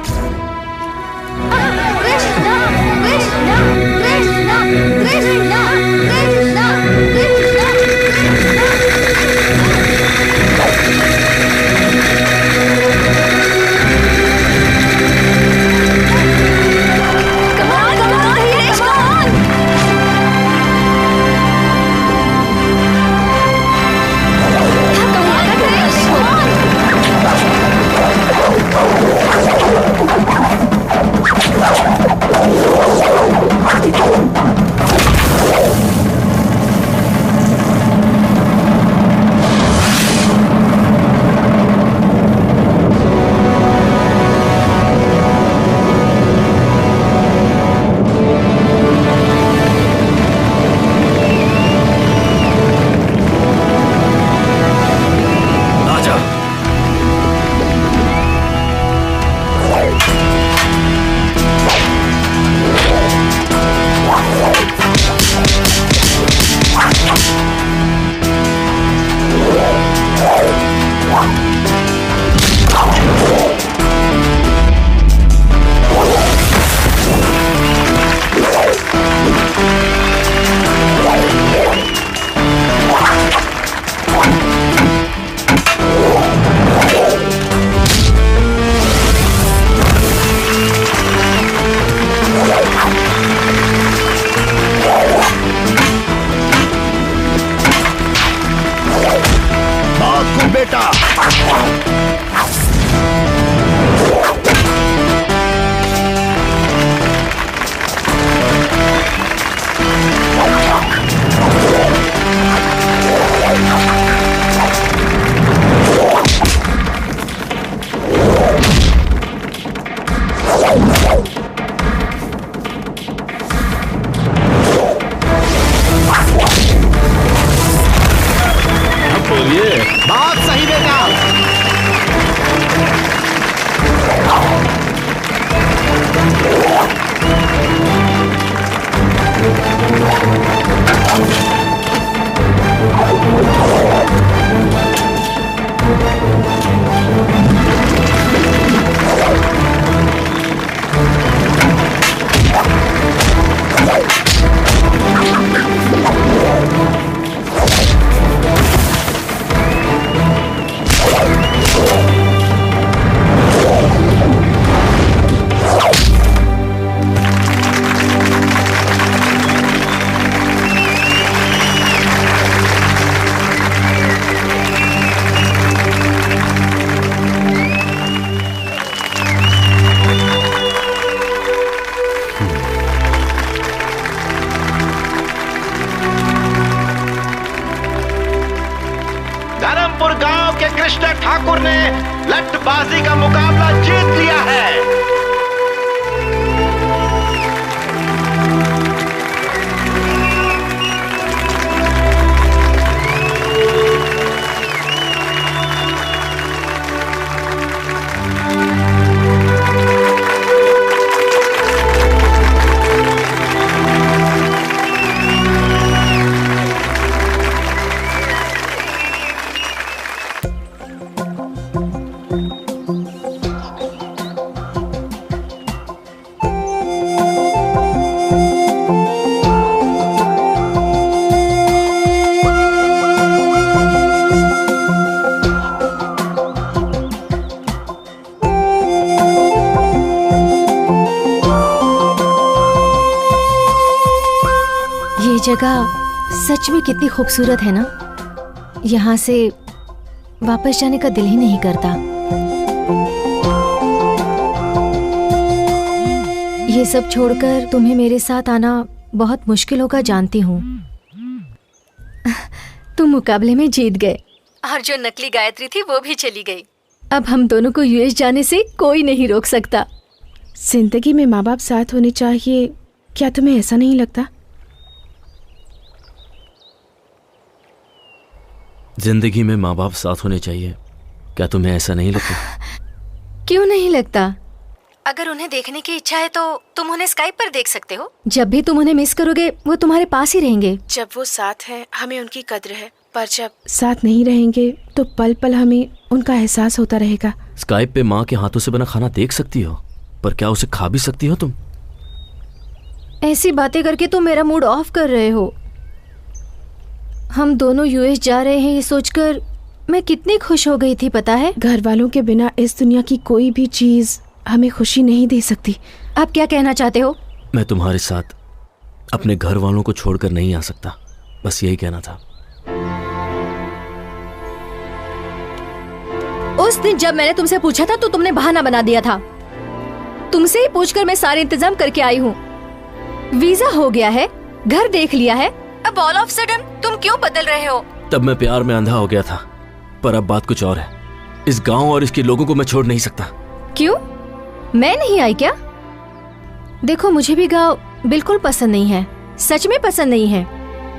बेटा। बहुत सही बेटा। धर्मपुर गांव के कृष्ण ठाकुर ने लट्ठबाजी का मुकाबला जीत लिया है। जगह सच में कितनी खूबसूरत है ना। यहाँ से वापस जाने का दिल ही नहीं करता। ये सब छोड़कर तुम्हें मेरे साथ आना बहुत मुश्किल होगा, जानती हूँ। तुम मुकाबले में जीत गए और जो नकली गायत्री थी वो भी चली गई। अब हम दोनों को यूएस जाने से कोई नहीं रोक सकता। जिंदगी में माँ बाप साथ होने चाहिए, क्या तुम्हें ऐसा नहीं लगता? जिंदगी में माँ बाप साथ होने चाहिए, क्या तुम्हें ऐसा नहीं लगता? क्यों नहीं लगता? अगर उन्हें देखने की इच्छा है तो तुम उन्हें स्काइप पर देख सकते हो। जब भी तुम उन्हें मिस करोगे वो तुम्हारे पास ही रहेंगे। जब वो साथ है हमें उनकी कद्र है, पर जब साथ नहीं रहेंगे तो पल पल हमें उनका एहसास होता रहेगा। स्काइप पे माँ के हाथों से बना खाना देख सकती हो, पर क्या उसे खा भी सकती हो तुम? ऐसी बातें करके तुम मेरा मूड ऑफ कर रहे हो। हम दोनों यूएस जा रहे हैं ये सोचकर मैं कितनी खुश हो गई थी, पता है? घर वालों के बिना इस दुनिया की कोई भी चीज हमें खुशी नहीं दे सकती। आप क्या कहना चाहते हो? मैं तुम्हारे साथ अपने घर वालों को छोड़कर नहीं आ सकता, बस यही कहना था। उस दिन जब मैंने तुमसे पूछा था तो तुमने बहाना बना दिया था। तुमसे ही पूछकर मैं सारे इंतजाम करके आई हूँ। वीजा हो गया है, घर देख लिया है, अब ऑल ऑफ सडन तुम क्यों बदल रहे हो? तब मैं प्यार में अंधा हो गया था, पर अब बात कुछ और है। इस गांव और इसके लोगों को मैं छोड़ नहीं सकता। क्यों? मैं नहीं आई क्या? देखो मुझे भी गांव बिल्कुल पसंद नहीं है, सच में पसंद नहीं है।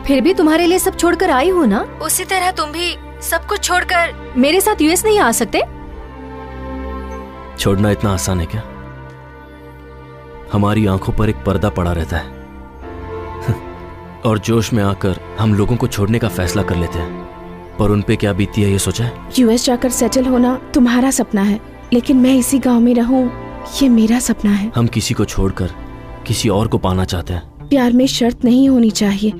फिर भी तुम्हारे लिए सब छोड़कर आई हूँ ना। उसी तरह तुम भी सब कुछ छोड़कर मेरे साथ यूएस नहीं आ सकते? छोड़ना इतना आसान है क्या? हमारी आंखों पर एक पर्दा पड़ा रहता है और जोश में आकर हम लोगों को छोड़ने का फैसला कर लेते हैं, पर उन पे क्या बीती है ये सोचा है? यूएस जाकर सेटल होना तुम्हारा सपना है, लेकिन मैं इसी गांव में रहूं ये मेरा सपना है। हम किसी को छोड़कर किसी और को पाना चाहते हैं। प्यार में शर्त नहीं होनी चाहिए,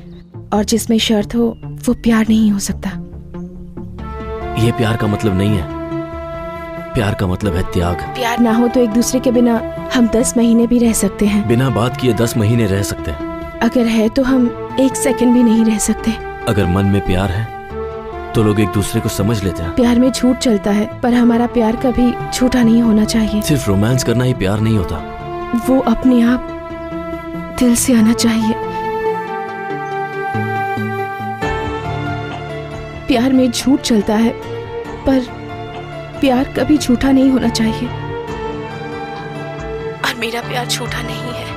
और जिसमें शर्त हो वो प्यार नहीं हो सकता। ये प्यार का मतलब नहीं है, प्यार का मतलब है त्याग। प्यार ना हो तो एक दूसरे के बिना हम 10 महीने भी रह सकते हैं। बिना बात किए 10 महीने रह सकते हैं। अगर है तो हम 1 सेकंड भी नहीं रह सकते। अगर मन में प्यार है तो लोग एक दूसरे को समझ लेते हैं। प्यार में झूठ चलता है, पर हमारा प्यार कभी झूठा नहीं होना चाहिए। सिर्फ रोमांस करना ही प्यार नहीं होता। वो अपने आप दिल से आना चाहिए। प्यार में झूठ चलता है, पर प्यार कभी झूठा नहीं होना चाहिए। और मेरा प्यार झूठा नहीं है।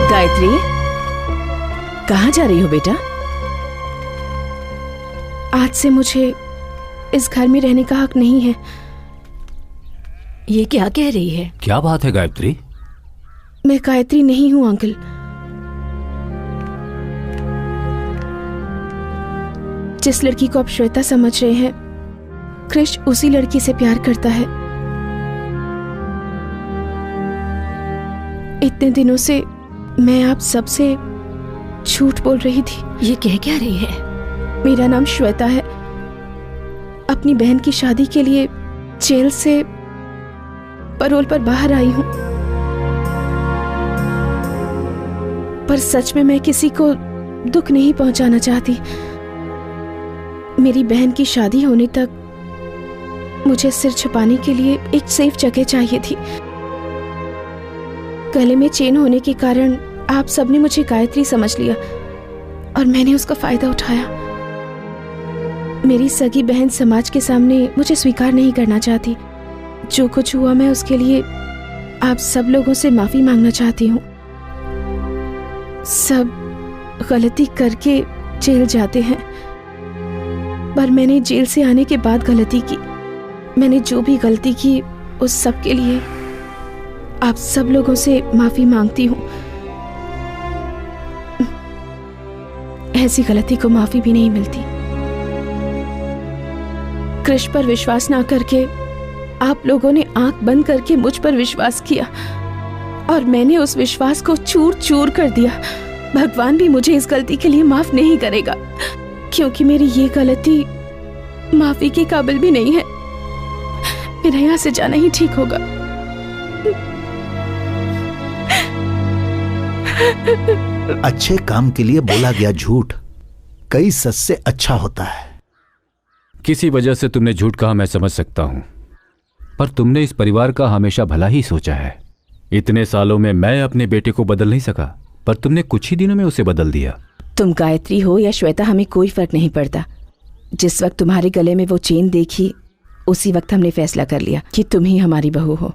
गायत्री, कहाँ जा रही हो बेटा? आज से मुझे इस घर में रहने का हक नहीं है। ये क्या कह रही है? क्या बात है गायत्री? मैं गायत्री नहीं हूं अंकल। जिस लड़की को आप श्वेता समझ रहे हैं, कृष उसी लड़की से प्यार करता है। इतने दिनों से मैं आप सबसे झूठ बोल रही थी। ये कह क्या रही है? मेरा नाम श्वेता है। अपनी बहन की शादी के लिए जेल से पैरोल पर बाहर आई हूं, पर सच में मैं किसी को दुख नहीं पहुंचाना चाहती। मेरी बहन की शादी होने तक मुझे सिर छुपाने के लिए एक सेफ जगह चाहिए थी। गले में चेन होने के कारण आप सबने मुझे गायत्री समझ लिया और मैंने उसका फायदा उठाया। मेरी सगी बहन समाज के सामने मुझे स्वीकार नहीं करना चाहती। जो कुछ हुआ मैं उसके लिए आप सब लोगों से माफी मांगना चाहती हूँ। सब गलती करके जेल जाते हैं, पर मैंने जेल से आने के बाद गलती की। मैंने जो भी गलती की उस सब के लिए आप सब लोगों से माफी मांगती हूँ। ऐसी गलती को माफी भी नहीं मिलती। कृष पर विश्वास ना करके आप लोगों ने आंख बंद करके मुझ पर विश्वास किया और मैंने उस विश्वास को चूर चूर कर दिया। भगवान भी मुझे इस गलती के लिए माफ नहीं करेगा, क्योंकि मेरी ये गलती माफी के काबिल भी नहीं है। मेरा यहाँ से जाना ही ठीक होगा। अच्छे काम के लिए बोला गया झूठ कई सच से अच्छा होता है। किसी वजह से तुमने झूठ कहा, मैं समझ सकता हूं, पर तुमने इस परिवार का हमेशा भला ही सोचा है। इतने सालों में मैं अपने बेटे को बदल नहीं सका, पर तुमने कुछ ही दिनों में उसे बदल दिया। तुम गायत्री हो या श्वेता, हमें कोई फर्क नहीं पड़ता। जिस वक्त तुम्हारे गले में वो चेन देखी, उसी वक्त हमने फैसला कर लिया कि तुम ही हमारी बहू हो।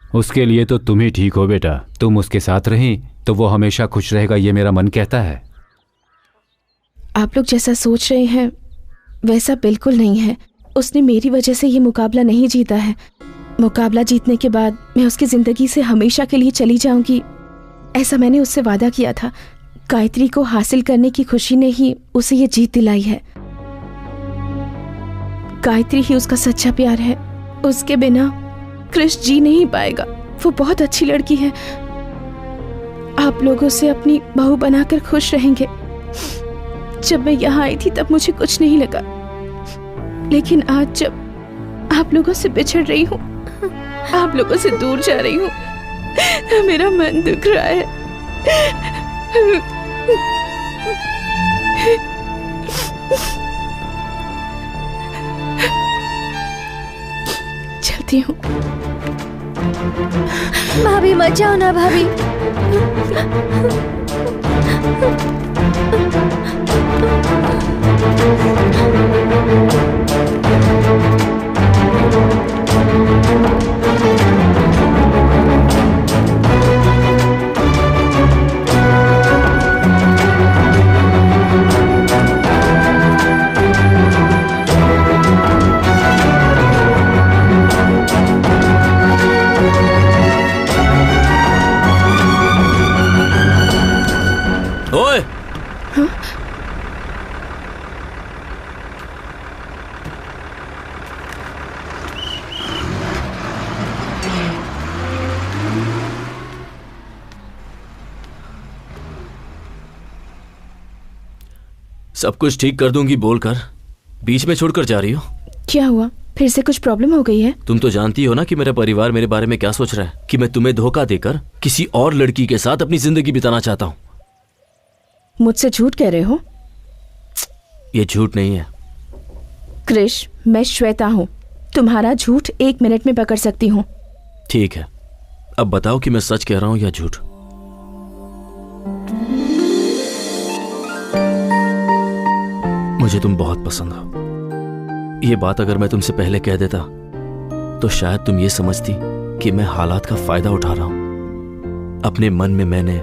उसके लिए तो तुम ही ठीक हो बेटा। तुम उसके साथ रही तो वो हमेशा खुश रहेगा, ये मेरा मन कहता है। आप लोग जैसा सोच रहे हैं वैसा बिल्कुल नहीं है। उसने मेरी वजह से ये मुकाबला नहीं जीता है। मुकाबला जीतने के बाद मैं उसकी जिंदगी से हमेशा के लिए चली जाऊंगी, ऐसा मैंने उससे वादा किया था। गायत्री को हासिल करने की खुशी ने ही उसे ये जीत दिलाई है। गायत्री ही उसका सच्चा प्यार है। उसके बिना कृष जी नहीं पाएगा। वो बहुत अच्छी लड़की है। आप लोगों से अपनी बहू बनाकर खुश रहेंगे। जब मैं यहाँ आई थी तब मुझे कुछ नहीं लगा, लेकिन आज जब आप लोगों से बिछड़ रही हूँ, आप लोगों से दूर जा रही हूँ, तो मेरा मन दुख रहा है। चलती हूँ। भाभी मत जाओ ना भाभी। सब कुछ ठीक कर दूंगी बोलकर बीच में छोड़कर जा रही हो। क्या हुआ, फिर से कुछ प्रॉब्लम हो गई है? तुम तो जानती हो ना कि मेरा परिवार मेरे बारे में क्या सोच रहा है, कि मैं तुम्हें धोखा देकर किसी और लड़की के साथ अपनी जिंदगी बिताना चाहता हूँ। मुझसे झूठ कह रहे हो? ये झूठ नहीं है क्रिश, मैं श्वेता हूँ। तुम्हारा झूठ 1 मिनट में पकड़ सकती हूँ। ठीक है, अब बताओ कि मैं सच कह रहा हूँ या झूठ। मुझे तुम बहुत पसंद हो। ये बात अगर मैं तुमसे पहले कह देता तो शायद तुम ये समझती कि मैं हालात का फायदा उठा रहा हूं। अपने मन में मैंने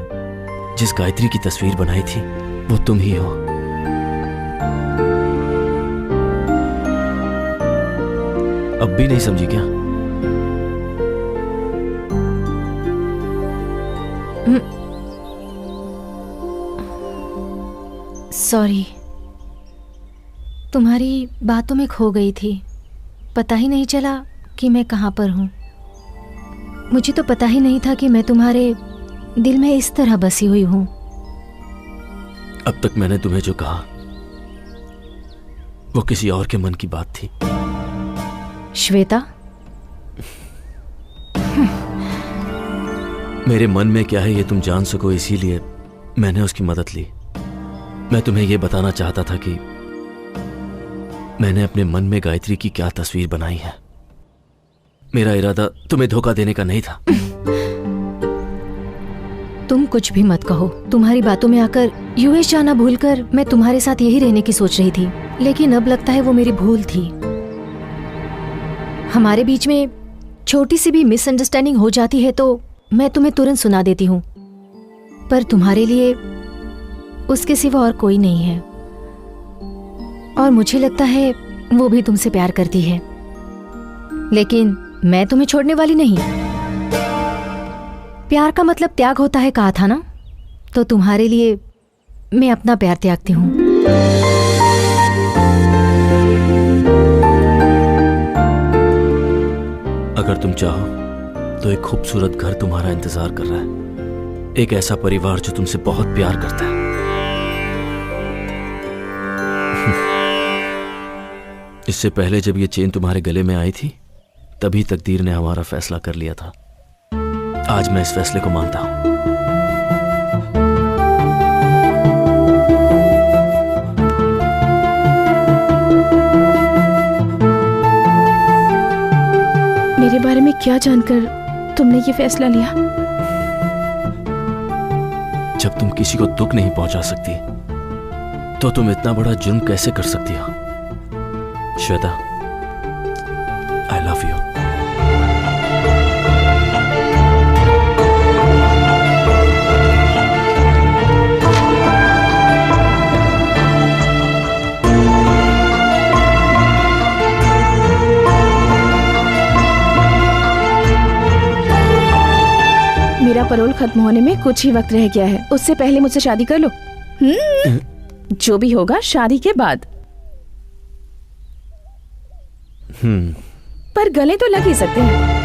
जिस गायत्री की तस्वीर बनाई थी वो तुम ही हो। अब भी नहीं समझी क्या? सॉरी, तुम्हारी बातों में खो गई थी। पता ही नहीं चला कि मैं कहाँ पर हूँ। मुझे तो पता ही नहीं था कि मैं तुम्हारे दिल में इस तरह बसी हुई हूँ। अब तक मैंने तुम्हें जो कहा वो किसी और के मन की बात थी। श्वेता, मेरे मन में क्या है ये तुम जान सको, इसीलिए मैंने उसकी मदद ली। मैं तुम्हें यह बताना चाहता था कि मैंने अपने मन में गायत्री की क्या तस्वीर बनाई है। मेरा इरादा तुम्हें धोखा देने का नहीं था। तुम कुछ भी मत कहो। तुम्हारी बातों में आकर यूएस जाना भूलकर मैं तुम्हारे साथ यही रहने की सोच रही थी, लेकिन अब लगता है वो मेरी भूल थी। हमारे बीच में छोटी सी भी मिसअंडरस्टैंडिंग हो जाती है तो मैं तुम्हें तुरंत सुना देती हूँ, पर तुम्हारे लिए उसके सिवा और कोई नहीं है। और मुझे लगता है वो भी तुमसे प्यार करती है, लेकिन मैं तुम्हें छोड़ने वाली नहीं। प्यार का मतलब त्याग होता है कहा था ना, तो तुम्हारे लिए मैं अपना प्यार त्यागती हूँ। अगर तुम चाहो तो एक खूबसूरत घर तुम्हारा इंतजार कर रहा है, एक ऐसा परिवार जो तुमसे बहुत प्यार करता है। इससे पहले जब ये चेन तुम्हारे गले में आई थी तभी तकदीर ने हमारा फैसला कर लिया था। आज मैं इस फैसले को मानता हूं। मेरे बारे में क्या जानकर तुमने ये फैसला लिया? जब तुम किसी को दुख नहीं पहुंचा सकती तो तुम इतना बड़ा जुर्म कैसे कर सकती हो? श्वेता, आई लव यू। मेरा पैरोल खत्म होने में कुछ ही वक्त रह गया है, उससे पहले मुझसे शादी कर लो। जो भी होगा शादी के बाद। पर गले तो लग ही सकते हैं।